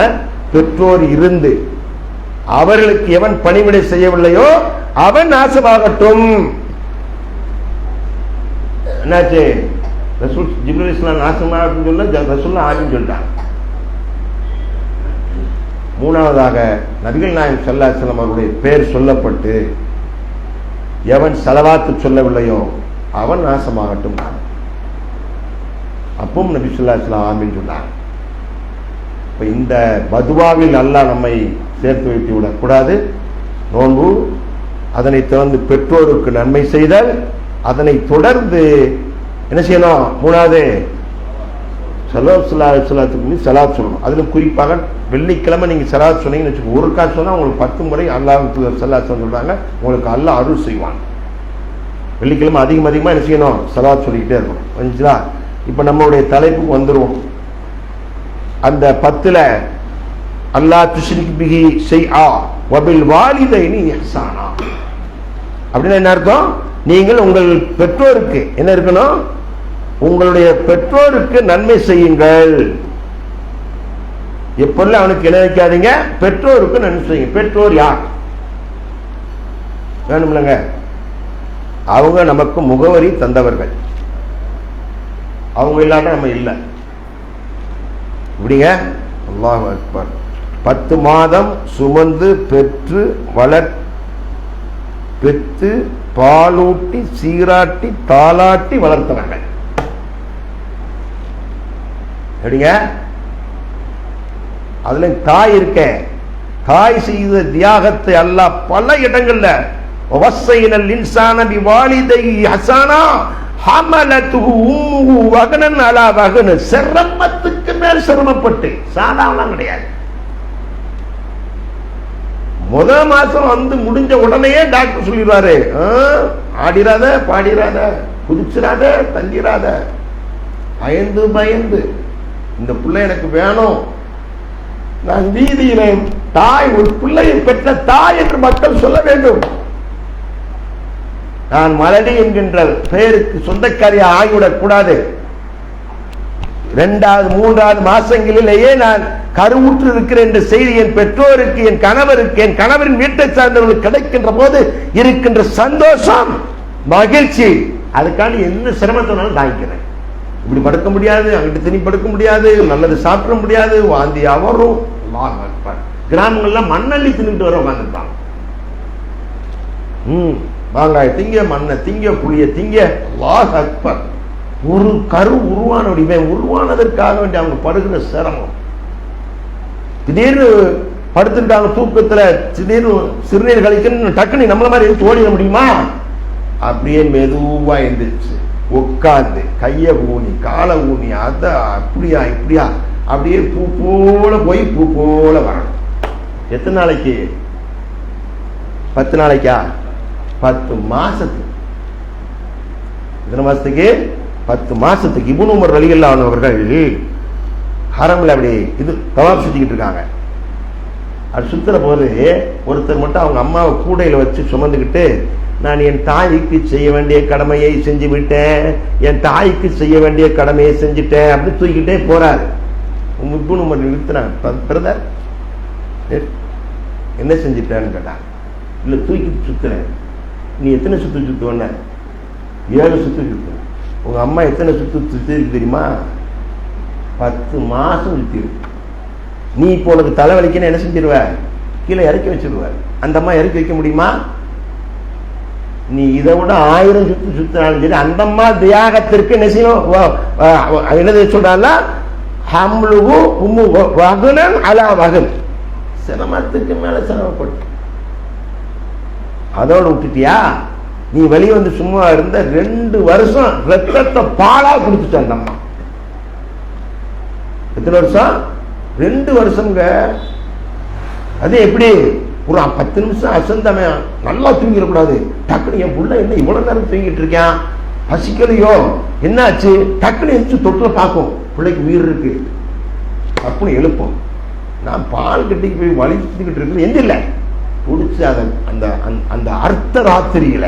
பெற்றோர் இருந்து அவர்களுக்கு எவன் பணிவிடை செய்யவில்லையோ அவன் நாசமாகட்டும். என்னாச்சு? ரசூல் ஜிப்ரீல் இஸ்லாம் நாசமாகட்டும் சொல்ல, ரசூல் ஆமின்னு சொல்லிட்டாங்க. 3வதாக நபிகள் நாயகம் ஸல்லல்லாஹு அலைஹி வஸல்லம் அவருடைய பெயர் சொல்லப்பட்டு எவன் ஸலவாத்து சொல்லவில்லையோ அவன் நாசமாகட்டும். அப்பவும் நபி ஸல்லல்லாஹு அலைஹி வஸல்லம் ஆமீன் சொன்னார். இப்ப இந்த பதுவாவில் அல்லாஹ் நம்மை சேர்த்து வைத்து விடக்கூடாது. நோன்பு, அதனை தொடர்ந்து பெற்றோருக்கு நன்மை செய்தல், அதனை தொடர்ந்து என்ன செய்யணும்? 3வது ஸலவாத்துக்கு ஸலாத் சொல்லணும். அதிலும் குறிப்பாக வெள்ளிக்கிழமை நீங்க ஸலாத் சொன்னீங்கன்னு வச்சுக்கோங்க, ஒரு காசு சொன்னா உங்களுக்கு 10 முறை அல்லாஹ் ஸல்லல்லாஹு சொல்றாங்க, உங்களுக்கு அல்லாஹ் அருள் செய்வான். வெள்ளிக்கிழமை அதிகமா என்ன செய்யணும்? ஸலாத் சொல்லிக்கிட்டே இருக்கணும். புரிஞ்சுதா? இப்ப நம்மளுடைய தலைப்புக்கு வந்துருவோம். அந்த 10ல அல்லாஹ் துஷ்ரிக் பிஹி ஷைஆ வபில் வாலிதைனி இஹ்சானா அப்படின்னா என்ன அர்த்தம்? நீங்கள் உங்கள் பெற்றோருக்கு என்ன இருக்கணும்? உங்களுடைய பெற்றோருக்கு நன்மை செய்யுங்கள். எப்பொழுது அவனுக்கு என்ன வைக்காதீங்க, பெற்றோருக்கு நன்மை செய்யுங்க. பெற்றோர் யார் வேணும்லங்க? அவங்க நமக்கு முகவரி தந்தவர்கள். அவங்க இல்லாம நம்ம இல்லை. இப்படிங்க அல்லாஹ் அக்பர். 10 மாதம் சுமந்து பெற்று பெற்று பாலூட்டி சீராட்டி தாளாட்டி வளர்த்தவர்கள். எப்படிங்க? அதுல தாய் இருக்க, தாய் செய்த தியாகத்தை அல்லாஹ் பல இடங்கள்ல வஸைனல் இன்சான பிவாலிதைஹி ஹஸனா ஹமலத்துஹு உம்முஹு வகனன் அலா வகன், சிரமத்துக்கு மேல் சிரமப்பட்டு, சாதாரண கிடையாது. முதல் மாசம் வந்து முடிஞ்ச உடனே டாக்டர் சொல்லிடுவாரு, ஆடிராத பாடிராத குதிச்சிராத தள்ளிராத, பயந்து இந்த பிள்ளை எனக்கு வேணும். நான் வீதியில தாய், ஒரு பிள்ளையை பெற்ற தாய் என்று மக்கள் சொல்ல வேண்டும். நான் மலடி என்கின்ற பெயருக்கு சொந்தக்காரியா ஆகிவிடக் கூடாது. 2வது 3வது மாசங்களிலேயே நான் கருவுற்று இருக்கிறேன் என்ற செய்தி என் பெற்றோருக்கு, என் கணவருக்கு, என் கணவரின் வீட்டை சார்ந்தவர்களுக்கு கிடைக்கின்ற போது இருக்கின்ற சந்தோஷம், மகிழ்ச்சி, அதுக்காண்டி என்ன சிரமத்தினாலும் தாங்கிக்கிறேன். இப்படி படுக்க முடியாது, அங்கிட்டு திணி படுக்க முடியாது, நல்லது சாப்பிட முடியாது, வாந்தியா வரும். கிராமங்கள்ல மண்ணள்ளி தின்னுட்டு வர உட்காந்துருப்பாங்க. மாங்காய் திங்க, மண்ணை திங்க, புளிய திங்க. அல்லாஹ் அக்பர். ஒரு கரு உருவானதற்காக வேண்டி அவங்க படுகிற சிரமம். திடீர்னு படுத்துட்டாங்க தூக்கத்துல, திடீர்னு சிறுநீர் கழிக்கணும், டக்குனு நம்மள மாதிரி எடுத்து ஓடிட முடியுமா? அப்படியே மெதுவா எந்திரிச்சு உட்கார்ந்து கைய ஊனி காலை ஊனி அத அப்படியா இப்படியா அப்படியே பூ போல போய் பூ போல வரணும். எத்தனை நாளைக்கு? 10 நாளைக்கா? 10 மாசத்துக்கு. எத்தனை மாசத்துக்கு? 10 மாசத்துக்கு. இப்னு உமர் ரலியல்லாஹு அன்ஹு அவர்கள் ஹரம்ல அப்படி இது தவாப் சுத்திக்கிட்டு இருக்காங்க. அது சுத்துற போது ஒருத்தர் மட்டும் அவங்க அம்மாவை கூடையில வச்சு சுமந்துக்கிட்டு, நான் என் தாய்க்கு செய்ய வேண்டிய கடமையை செஞ்சு விட்டேன், என் தாய்க்கு செய்ய வேண்டிய கடமையை செஞ்சுட்டேன் அப்படி தூக்கிட்டே போறாரு. நிறுத்தினாங்க, பிரதர் என்ன செஞ்சுட்டேன்னு கேட்டாங்க. இல்ல தூக்கிட்டு சுத்துறேன். நீ எத்தனை சுத்து சுத்துவன? 7 சுத்து சுத்து. உங்க அம்மா எத்தனை சுத்து சுத்தி இருக்கு தெரியுமா? 10 மாசம் சுத்தி இருக்கு. நீ இப்போ உனக்கு தலைவலிக்குன்னு என்ன செஞ்சிருவ? கீழே இறக்கி வச்சிருவ. அந்த அம்மா இறக்கி வைக்க முடியுமா? நீ இதை விட 1000 சுத்து சுத்தினாலும் சரி, அந்த அம்மா தியாகத்திற்கு என்ன செய்யணும்? என்னது சொல்றாங்க? ஹம்லுகு உம்மு வகுனன் அலா வகுன், சிரமத்துக்கு மேல சிரமப்பட்டு அதோட விட்டுட்டியா? நீ வெளியே வந்து சும்மா இருந்த 2 வருஷம் ரத்தத்தை பாலா குடிச்சுட்ட அந்த அம்மா. எத்தனை வருஷம்? 2 வருஷம்ங்க. அது எப்படி? ஒரு 10 நிமிஷம் அசந்தமே நல்லா தூங்கிடக்கூடாது. டக்குனு என் புள்ள என்ன இவ்வளவு நேரம் தூங்கிட்டு இருக்கேன், பசிக்கலையோ என்னாச்சு, டக்குனு எந்திரிச்சு தொட்டில பார்க்கும், பிள்ளைக்கு உயிர் இருக்கு. டக்குனு எழுப்போம். நான் பால் கட்டிக்கு போய் வலிச்சுக்கிட்டு இருக்கேன், எந்திரில பிடிச்சி அதை அந்த அந்த அர்த்த ராத்திரியில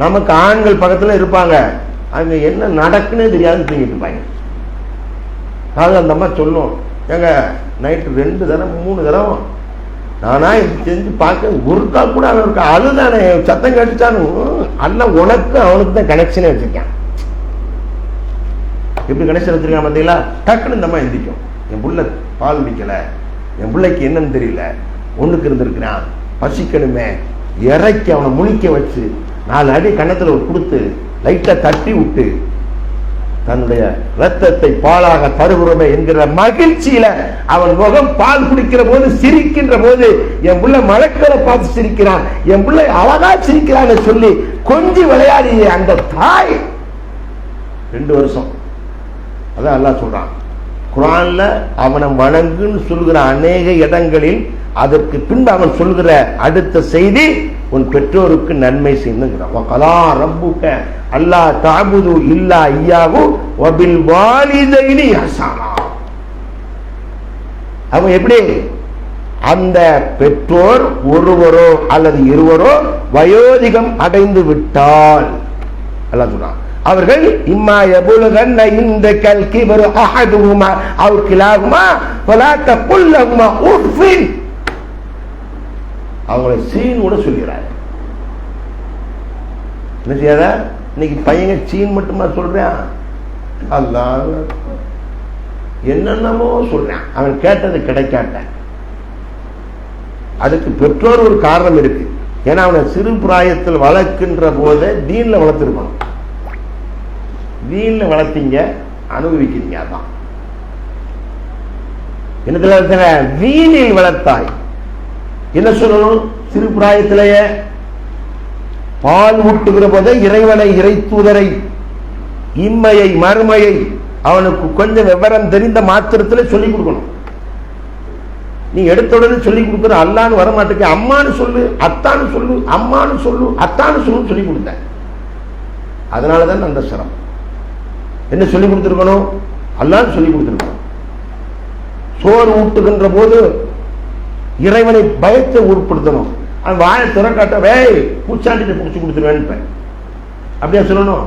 நமக்கு ஆண்கள் பக்கத்துல இருப்பாங்க, அங்க என்ன நடக்குன்னு தெரியாது தூங்கிட்டு இருப்பாங்க. அது அந்த அம்மா சொல்லும், ஏங்க நைட்டு 2 தடவை 3 தடவை நானா செஞ்சு பார்க்க, ஒரு கால் கூட அவனுக்கு அழுதானே சத்தம் கேட்டுச்சானு அல்ல, உனக்கு அவனுக்கு தான் கனெக்ஷனே வச்சிருக்கான். எப்படி கனெக்ஷன் வச்சிருக்கான் பார்த்தீங்களா? டக்குன்னு இந்த அம்மா எந்திரிக்கும். என் புள்ள பால் குடிக்கல, என் பிள்ளைக்கு என்னன்னு தெரியல, ஒண்ணுக்கு இருந்திருக்கிறான், பசிக்கணுமே, இறக்கி அவனை முழிக்க வச்சு 4 அடி கன்னத்துல கொடுத்து லைட்டா தட்டி விட்டு தன்னுடைய ரத்தத்தை பாலாக தருகிறோமே என்கிற மகிழ்ச்சியில அவன் முகம் பால் குடிக்கிற போது சிரிக்கின்ற போது, என் பிள்ளை மலக்களை பார்த்து சிரிக்கிறான், என் பிள்ளை அழகா சிரிக்கிறான்னு சொல்லி கொஞ்சி விளையாடிய அந்த தாய் 2 வருஷம். அதான் அல்லாஹ் சொல்றான் குர்ஆன்ல, அவனை வணங்குன்னு சொல்கிற அநேக இடங்களில் அதற்கு பின்பு அவன் சொல்கிற அடுத்த செய்தி, உன் பெற்றோருக்கு நன்மை செய்யணுங்கிறான். வகலா ரப்புக அல்லா தஅபுது இல்லா இய்யாஹு வபில் வாலிதைனி இஹ்சானா. அவன் எப்படி? அந்த பெற்றோர் ஒருவரோ அல்லது இருவரோ வயோதிகம் அடைந்து விட்டால் அல்லாஹ் சொல்றான், அவர்கள் இம்மா யபுலுகன்ன இந்தகல் கிபரு அஹதுஹுமா அவ் கிலாஹுமா ஃபலா தகுல் லஹுமா உஃபின். அவங்களை சீன் கூட சொல்கிறார். என்ன செய்யாத? இன்னைக்கு பையங்க சீன் மட்டுமா சொல்றான், அல்லாஹ் என்னென்னமோ சொல்றான், அவன் கேட்டது கிடைக்காட்ட. அதுக்கு பெற்றோர் ஒரு காரணம் இருக்கு. ஏன்னா அவனை சிறு பிராயத்தில் வளர்க்கின்ற போது தீன்ல வளர்த்திருக்கணும். தீன்ல வளர்த்தீங்க, அனுபவிக்கிறீங்க. அதான் என்னத்துல வளர்த்த? வீணில் வளர்த்தாய். என்ன சொல்லணும்? சிறு பிராயத்திலேயே பால் ஊட்டுகிற போதே இறைவனை, இறை தூதரை, இம்மையை, மறுமையை அவனுக்கு கொஞ்சம் விவரம் தெரிந்த மாத்திரத்தில் சொல்லிக் கொடுக்கணும். நீ எடுத்த உடனே சொல்லிக் கொடுக்குற அல்லான்னு வரமாட்டேங்க, அம்மானு சொல்லு, அத்தான்னு சொல்லு, அம்மானு சொல்லு, அத்தான்னு சொல்லு சொல்லி கொடுத்தேன். அதனாலதான் அந்த சிரமம். என்ன சொல்லி கொடுத்திருக்கணும்? அல்லான்னு சொல்லி கொடுத்திருக்கணும். சோறு ஊட்டுகின்ற போது இறைவனை பயத்தை உட்படுத்தணும். அவன் வாயை திறக்காட்ட வேய் பூச்சாண்டிட்டு பிடிச்சி கொடுத்துருவேன் அப்படியா சொல்லணும்?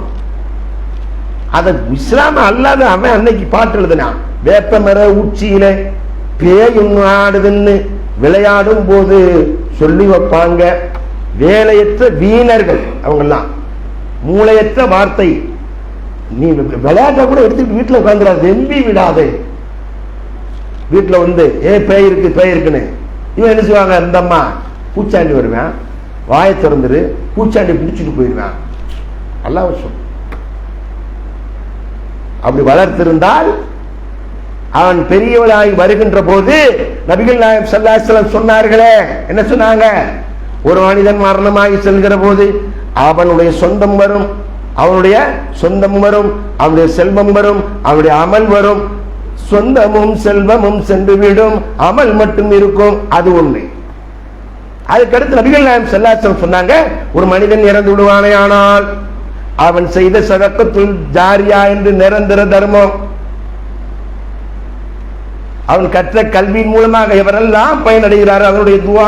அதை இஸ்லாம அல்லாத அவன் அன்னைக்கு பாட்டு எழுதினான். வேப்ப மர உச்சியில பேயும் ஆடுதுன்னு விளையாடும் போது சொல்லி வைப்பாங்க. வேலையற்ற வீணர்கள் அவங்கெல்லாம், மூளையற்ற வார்த்தை. நீ விளையாட்ட கூட எடுத்துட்டு வீட்டுல உட்காந்துடாது, வெம்பி விடாது. வீட்டுல வந்து பேய் இருக்கு பேய் இருக்குன்னு இவன் என்ன செய்வாங்க? இந்த அம்மா பூச்சாண்டி வருவேன், வாயை திறந்துரு, பூச்சாண்டி பிடிச்சிட்டு போயிடுவேன். அல்லாஹ் சொல். அப்படி வளர்த்திருந்தால் அவன் பெரியவளாகி வருகின்ற போது நபிகள் நாயகம் ஸல்லல்லாஹு அலைஹி வஸல்லம் சொன்னார்களே, என்ன சொன்னாங்க? ஒரு மனிதன் மரணமாகி செல்கிற போது அவனுடைய சொந்தம் வரும், அவனுடைய சொந்தம் வரும், அவனுடைய செல்வம் வரும், அவனுடைய அமல் வரும். சொந்தமும் செல்வமும் சென்று விடும், அமல் மட்டும் இருக்கும். அது உண்மை. அதுக்கடுத்து நபிகள் நாயகம் ஸல்லல்லாஹு அலைஹி வஸல்லம் சொன்னாங்க, ஒரு மனிதன் இறந்து விடுவானேயானால் அவன் செய்த சதக்கத்துல் ஜாரியா என்று நிரந்தர தர்மம், அவன் கற்ற கல்வியின் மூலமாக எவரெல்லாம் பயனடைகிறார் அவருடைய துவா.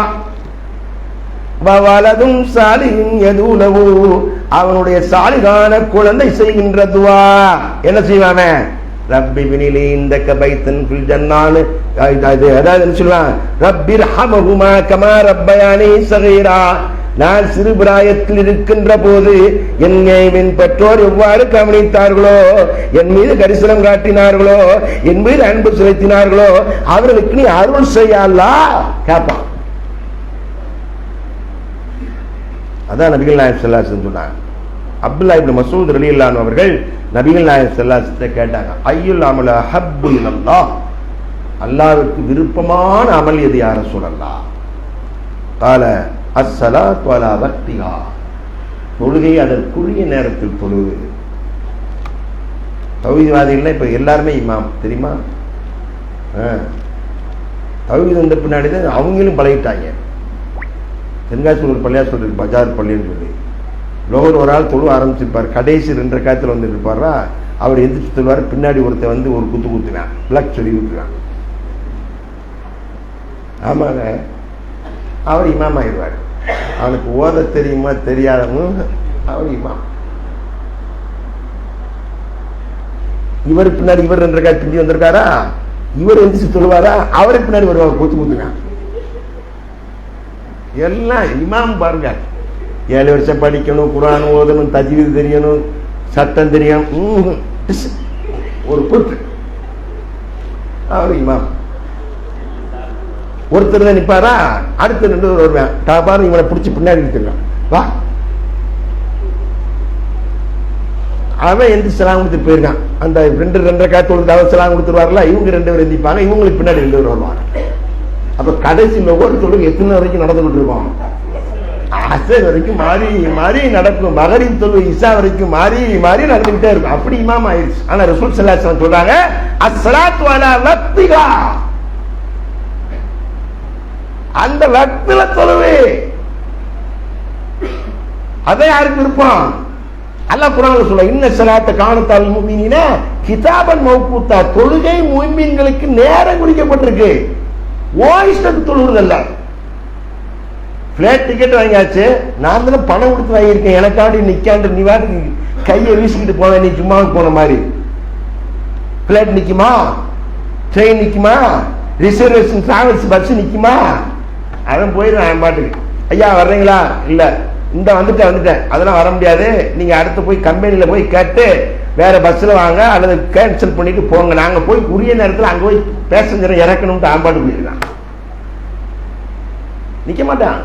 வலதும் சாலிஹுன் யதுலஹு, அவனுடைய சாலிகான குழந்தை செய்கின்ற துவா. என்ன செய்வான்? ரப்பி பினிலி இந்தக பைத்தன் ஃபில் ஜன்னான், அதாவது என்ன சொல்வான்? ரப்பிர்ஹம்ஹுமா கமா ரப்பயானி ஸகீரா, நான் சிறு பிராயத்தில் இருக்கின்ற போது என்னை என் பெற்றோர் எவ்வாறு கவனித்தார்களோ, என் மீது கரிசனம் காட்டினார்களோ, என் மீது அன்பு செலுத்தினார்களோ அவர்களுக்கு நீ அருள் செய்ய அல்லாஹ் கேட்பான். அதான் நபிகள் நாயகம் ஸல்லல்லாஹு அலைஹி வஸல்லம் சொன்னாங்க. அப்துல்லாஹ் இப்னு மஸ்ஊத் ரலியல்லாஹு அன்ஹு அவர்கள் நபிகள் நாயகம் ஸல்லல்லாஹு அலைஹி வஸல்லம் கேட்டாங்க, ஐயுல் அமல் அஹப்பு இலல்லாஹ், அல்லாஹ்வுக்கு விருப்பமான அமல் எது யா ரசூலல்லாஹ்? قال அஸ்ஸலாத்து அலா வக்திஹா, தொழுகை அதற்குரிய நேரத்தில் தொழுவது. தௌஹீத்வாதிகள் இப்ப எல்லாருமே இமாம் தெரியுமா? தௌஹீத் வந்த பின்னாடி தான் அவங்களும் பழகிட்டாங்க. தென்காசி ஒரு பள்ளியா சொல்றது பஜார் பள்ளின்னு சொல்லி, லோகர் ஒரு ஆள் தொழு ஆரம்பிச்சிருப்பார், கடைசி 2 ரக்காத்துல வந்துட்டு இருப்பாரா, அவர் எந்திரிச்சு சொல்வார், பின்னாடி ஒருத்தர் வந்து ஒரு குத்து குத்துனான், பிளாக் சொல்லி விட்டுறான். ஆமாங்க, அவர் இமாம் ஆயிடுவார். அவனுக்கு ஓத தெரியுமா தெரியாதவங்க அவர் இமாம். இவர் பின்னாடி இவர் 2 ரக்காத் பிந்தி வந்திருக்காரா, இவர் எந்திரிச்சு சொல்லுவாரா, அவருக்கு பின்னாடி வருவார் குத்து குத்துனான். எல்லாம் இமாம் பாருங்க. 7 வருஷம் படிக்கணும், குர்ஆன் ஓதணும், தஜ்வீத் தெரியணும், சட்டம் தெரியணும், ஒரு பொறுப்பு. அவர் இமாம். ஒருத்தர் தான் நிற்பாரா, அடுத்த 2 வருவேன், பாரு இவனை பிடிச்சி பின்னாடி நிறுத்திருக்கான், வா. அவன் எந்த சலாம் கொடுத்துட்டு போயிருக்கான். அந்த 2 ரக்காத் அவர் சலாம் கொடுத்துருவார்ல, இவங்க 2 பேர் எந்திப்பாங்க, இவங்களுக்கு பின்னாடி 2 பேர் வருவாங்க. அப்ப கடைசியில் ஒவ்வொரு தொழுகை எத்தனை வரைக்கும் நடந்துகிட்டு இருக்கோம்? அசர் வரைக்கும் மாறி மாறி நடக்கும், மகரின் தொழுகை இஷா வரைக்கும் மாறி மாறி நடந்துகிட்டே இருக்கும். அப்படி இமாம் ஆயிடுச்சு. ஆனா ரசூல் ஸல்லல்லாஹு அலைஹி வஸல்லம் சொல்றாங்க, அஸ்ஸலாத்து அலா வக்திஹா, அந்த வக்தில தொழுவே. அதை யாருக்கு விருப்பம்? அல்லாஹ் குர்ஆன்ல சொல்ல, இன்ன ஸலாத்த கானத் அலல் முஃமினீன கிதாபன் மௌகூத்தா, தொழுகை முஃமின்களுக்கு நேரம் குறிக்கப்பட்டிருக்கு. ஓ இஷ்டத்துக்கு தொழுகிறதல்ல. பிளேட் டிக்கெட் வாங்கியாச்சு, நான் தானே பணம் கொடுத்து வாங்கியிருக்கேன், எனக்காண்டி நிக்காண்டு நீ வாட்டுக்கு கையை வீசிக்கிட்டு போன, நீ சும்மா போன மாதிரி. பிளேட் நிக்குமா? ட்ரெயின் நிக்குமா? ரிசர்வேஷன் டிராவல்ஸ் பஸ் நிக்குமா? அவன் போயிடுவான் பாட்டுக்கு. ஐயா வர்றீங்களா? இல்ல, இந்த வந்துட்டேன், அதெல்லாம் வர முடியாது, நீங்க அடுத்து போய் கம்பெனியில போய் கேட்டு வேற பஸ்ல வாங்க அல்லது கேன்சல் பண்ணிட்டு போங்க, நாங்க போய் உரிய நேரத்தில் அங்க போய் பேசஞ்சரை இறக்கணும்னு ஆம்பாடு போயிருக்கான். நிக்க மாட்டான்.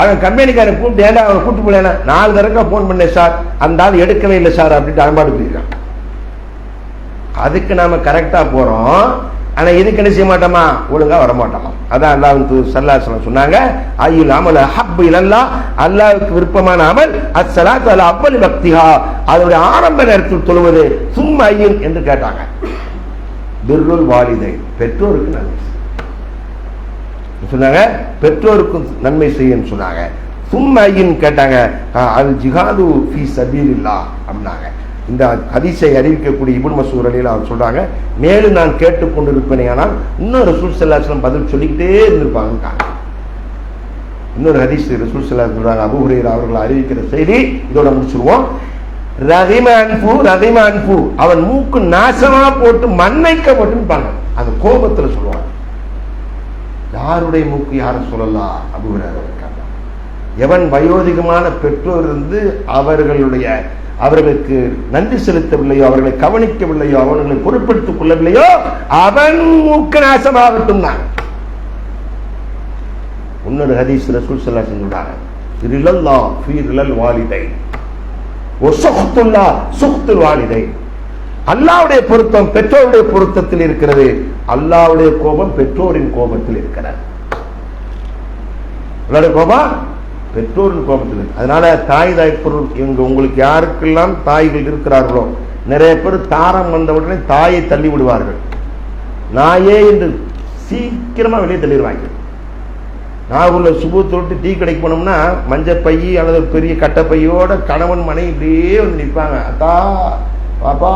அவன் கம்பெனிக்காரன் கூப்பிட்டு, ஏண்டா அவன் கூப்பிட்டு போல, 4 தடவை போன் பண்ணேன் சார், அந்த ஆள் எடுக்கவே இல்லை சார் அப்படின்ட்டு ஆம்பாடு போயிருக்கான். அதுக்கு நாம கரெக்டா போறோம், ஆனா இதுக்கு என்ன செய்ய மாட்டோமா? ஒழுங்கா வரமாட்டோமா? அதான் அல்லாஹ் ஸல்லல்லாஹு அலைஹி வஸல்லம் சொன்னாங்க, ஐயுல் அமல் அஹப்பு இலல்லாஹ், அல்லாஹ்வுக்கு விருப்பமான அமல் அஸ்ஸலாத்து அலா அவ்வலி வக்திஹா, அதனுடைய ஆரம்ப நேரத்தில் தொழுவது. சும்மா ஐயின் என்று கேட்டாங்க. பிர்ருல் வாலிதை, பெற்றோருக்கு நன்மை சொன்னாங்க, பெற்றோருக்கு நன்மை செய்யன்னு சொன்னாங்க. சும்மா ஐயின் கேட்டாங்க, அல் ஜிஹாது ஃபீ சபீலில்லாஹ் அப்படின்னாங்க. இந்த ஹதீஸை அறிவிக்கக்கூடிய இப்னு மஸ்ஊத் ரலியல்லாஹு அன்ஹு சொல்றாங்க, மேலும் நான் கேட்டுக்கொண்டிருப்பேனே, ஆனால் இன்னும் ரசூல் ஸல்லல்லாஹு அலைஹி வஸல்லம் பதில் சொல்லிக்கிட்டே இருந்திருப்பாங்க. இன்னொரு ஹதீஸ் ரசூல் ஸல்லல்லாஹு அலைஹி வஸல்லம் சொல்றாங்க, அபூ ஹுரைரா அவர்கள் அறிவிக்கிற செய்தி, இதோட முடிச்சிருவோம். ரஹிம அன்ஃபு, அவன் மூக்கு நாசமா போட்டு மண்ணைக்கப்பட்டுப்பாங்க. அந்த கோபத்துல சொல்லுவாங்க. யாருடைய மூக்கு? யார சொல்லலாம்? அபூ ஹுரைரா இருக்காங்க. எவன் வயோதிகமான பெற்றோர் இருந்து அவர்களுக்கு நன்றி செலுத்தவில்லையோ, அவர்களை கவனிக்கவில்லையோ, அவர்களை பொருட்படுத்திக் கொள்ளவில்லையோ, அவன் மூக்கு நாசமாகட்டும். இன்னொரு ஹதீஸ் ரசூல் ஸல்லல்லாஹு அலைஹி வஸல்லம் சொல்றாங்க, ரிலல்லாஹ் ஃபீ ரிலல் வாலிதை வ சுஹ்துல்லாஹ் சுஹ்துல் வாலிதை, அல்லாஹ்வுடைய பொருத்தம் பெற்றோருடைய பொருத்தத்தில் இருக்கிறது, அல்லாஹ்வுடைய கோபம் பெற்றோரின் கோபத்தில் இருக்கிறது. அல்லாஹ்வுடைய கோபம் பெற்றோரின் கோபத்தில். அதனால தாய் பொருள் இவங்க உங்களுக்கு யாருக்கெல்லாம் தாய்கள் இருக்கிறார்களோ, நிறைய பேர் தாரம் வந்த உடனே தாயை தள்ளி விடுவார்கள். நாயே என்று சீக்கிரமா வெளியே தள்ளிடுவாங்க. நாகூர்ல சுபூத்தை விட்டு டீ கடைக்கு போனோம்னா மஞ்சள் பை அல்லது பெரிய கட்டை பையோட கணவன் மனைவி இப்படியே வந்து நிற்பாங்க. அத்தா பாப்பா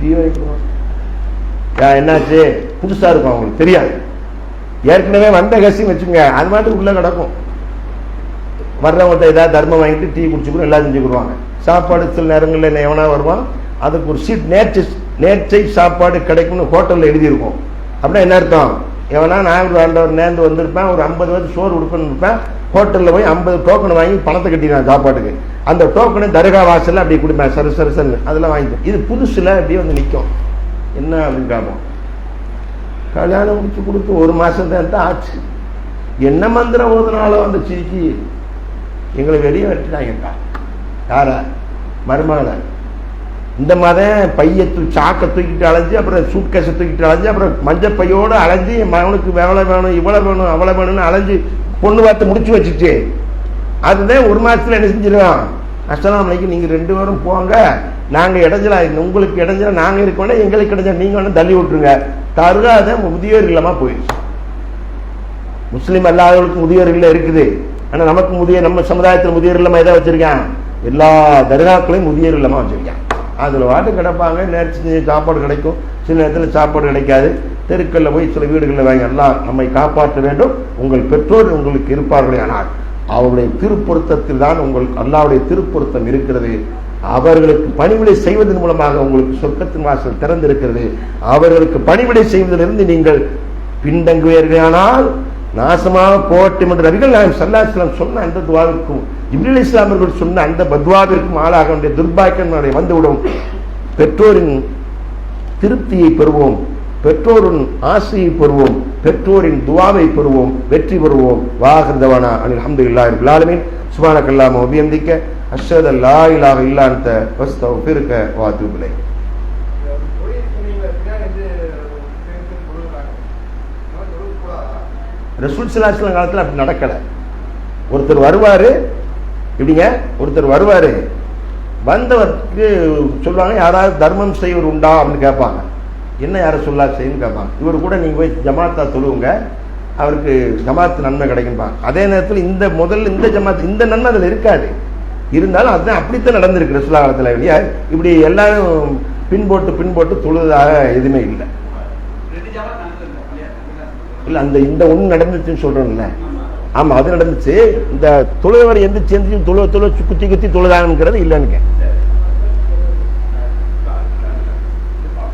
டீ வைக்கணும், என்னாச்சு புதுசா இருக்கும், அவங்களுக்கு தெரியாது. ஏற்கனவே வந்த கசின்னு வச்சுங்க, அது மாதிரி உள்ள கிடக்கும். வர்றவங்கள்ட்ட ஏதாவது தர்மம் வாங்கிட்டு டீ குடிச்சுக்கணும், எல்லாம் செஞ்சுக்கிடுவாங்க. சாப்பாடு சில நேரங்களில் எவனா வருவான், அதுக்கு ஒரு சீட் நேர்ச்சை சாப்பாடு கிடைக்கும்னு ஹோட்டலில் எழுதியிருக்கும். அப்படின்னா என்ன அர்த்தம்? எவனா நான் ஆண்டவர் நேர்ந்து வந்திருப்பேன், ஒரு 50 பேருக்கு சோறு கொடுக்கணும்னு இருப்பேன், ஹோட்டலில் போய் 50 டோக்கன் வாங்கி பணத்தை கட்டிடுவேன் சாப்பாட்டுக்கு. அந்த டோக்கனை தர்கா வாசலில் அப்படி கொடுப்பேன், சரு சரு சரு அதெல்லாம் வாங்கிப்பேன். இது புதுசில் அப்படியே வந்து நிற்கும். என்ன அப்படின்னு கேட்போம். கல்யாணம் முடிச்சு கொடுத்து 1 மாதம் தான் ஆச்சு. என்ன மந்திரம் ஓதுனாலும் அந்த சிரிக்கி எங்களை வெளியே வெட்டிட்டாங்கக்கா. யார? மருமகளை. இந்த மாதம் பைய சாக்கை தூக்கிட்டு அலைஞ்சு, அப்புறம் சூட்கேஸை தூக்கிட்டு அலைஞ்சு, அப்புறம் மஞ்சள் பையோடு அலைஞ்சு என் மகனுக்கு வேலை வேணும், இவ்வளோ வேணும், அவ்வளோ வேணும்னு அலைஞ்சு பொண்ணு பார்த்து முடிச்சு வச்சுச்சு. அதுதான் 1 மாதத்தில் என்ன செஞ்சிருவோம், அஸ்ஸலாமு அலைக்கும் நீங்கள் 2 பேரும் போங்க, நாங்கள் இடைஞ்சலா, உங்களுக்கு இடைஞ்சலா நாங்கள் இருக்கோன்னா எங்களுக்கு இடைஞ்சல நீங்கள் வேணும் தள்ளி விட்டுருங்க. தருகாத முதியோர் இல்லமா போயிடுச்சு. முஸ்லீம் அல்லாதவர்களுக்கு முதியோர் இல்லம் இருக்குது. ஆனால் நமக்கு முதியோர், நம்ம சமுதாயத்தில் முதியோர் இல்லமா எதை வச்சிருக்கேன்? எல்லா தர்காக்களையும் முதியோர் இல்லமா வச்சிருக்கேன். அதில் வாட்டு கிடப்பாங்க, நேரத்து சாப்பாடு கிடைக்கும், சில நேரத்தில் சாப்பாடு கிடைக்காது. தெருக்களில் போய் சில வீடுகளில் வாங்கி, எல்லாம் நம்மை காப்பாற்ற வேண்டும், உங்கள் பெற்றோர் உங்களுக்கு இருப்பார்களே, ஆனால் அவருடைய திருப்பொருத்தத்தில் தான் உங்களுக்கு அல்லாஹ்வுடைய திருப்பொருத்தம் இருக்கிறது. அவர்களுக்கு பணிவிடை செய்வதன் மூலமாக உங்களுக்கு சொர்க்கத்தின் வாசல் திறந்திருக்கிறது. அவர்களுக்கு பணிவிடை செய்வதிலிருந்து நீங்கள் பின்தங்குவீர்களானால் நாசமாக போட்டும் என்று நபிகள் நாயகம் ஸல்லல்லாஹு அலைஹி வஸல்லம் சொன்ன அந்த துஆவிற்கும் ஜிப்ரீல் அலைஹிஸ்ஸலாம் அவர்கள் சொன்ன அந்த பத்வாவிற்கும் ஆளாக வேண்டிய துர்பாக்கியம் வந்துவிடும். பெற்றோரின் திருப்தியை பெறுவோம், பெற்றோரின் ஆசையை பெறுவோம், பெற்றோரின் துஆவை பெறுவோம், வெற்றி பெறுவோம். வாஹிர் தவானா அனில் ஹம்துலில்லாஹி ரப்பில் ஆலமீன். சுப்ஹானக்கல்லாஹும்ம வ பிஹம்திக அஷ்ஹது அல்லா இலாஹ இல்லா அன்த அஸ்தக்ஃபிருக வ அத்தூபு இலைக். ரசூல் ஸல்லல்லாஹு அலைஹி வஸல்லம் காலத்தில் அப்படி நடக்கலை. ஒருத்தர் வருவார், இப்படிங்க ஒருத்தர் வருவார், வந்தவருக்கு சொல்லுவாங்க யாராவது தர்மம் செய்வர் உண்டா அப்படின்னு கேட்பாங்க. என்ன யாரை சொல்லா செய்யுன்னு கேட்பாங்க. இவர் கூட நீங்கள் போய் ஜமாத்தா சொல்லுவங்க, அவருக்கு ஜமாத்து நன்மை கிடைக்கும்பாங்க. அதே நேரத்தில் இந்த முதல்ல இந்த ஜமாத்து இந்த நன்மை அதில் இருக்காது. இருந்தாலும் அதுதான் அப்படித்தான் நடந்திருக்கு ரசூலுல்லாஹ் காலத்தில். இல்லையா இப்படி எல்லாரும் பின்போட்டு தொழுதாக எதுவுமே இல்லை. இல்லை அந்த இந்த ஒன்று நடந்துச்சுன்னு சொல்கிறோம்ல, ஆமாம் அது நடந்துச்சு. இந்த தொழுவரை எந்திரிச்சு குத்தி தொழுதாங்கிறது இல்லைன்னு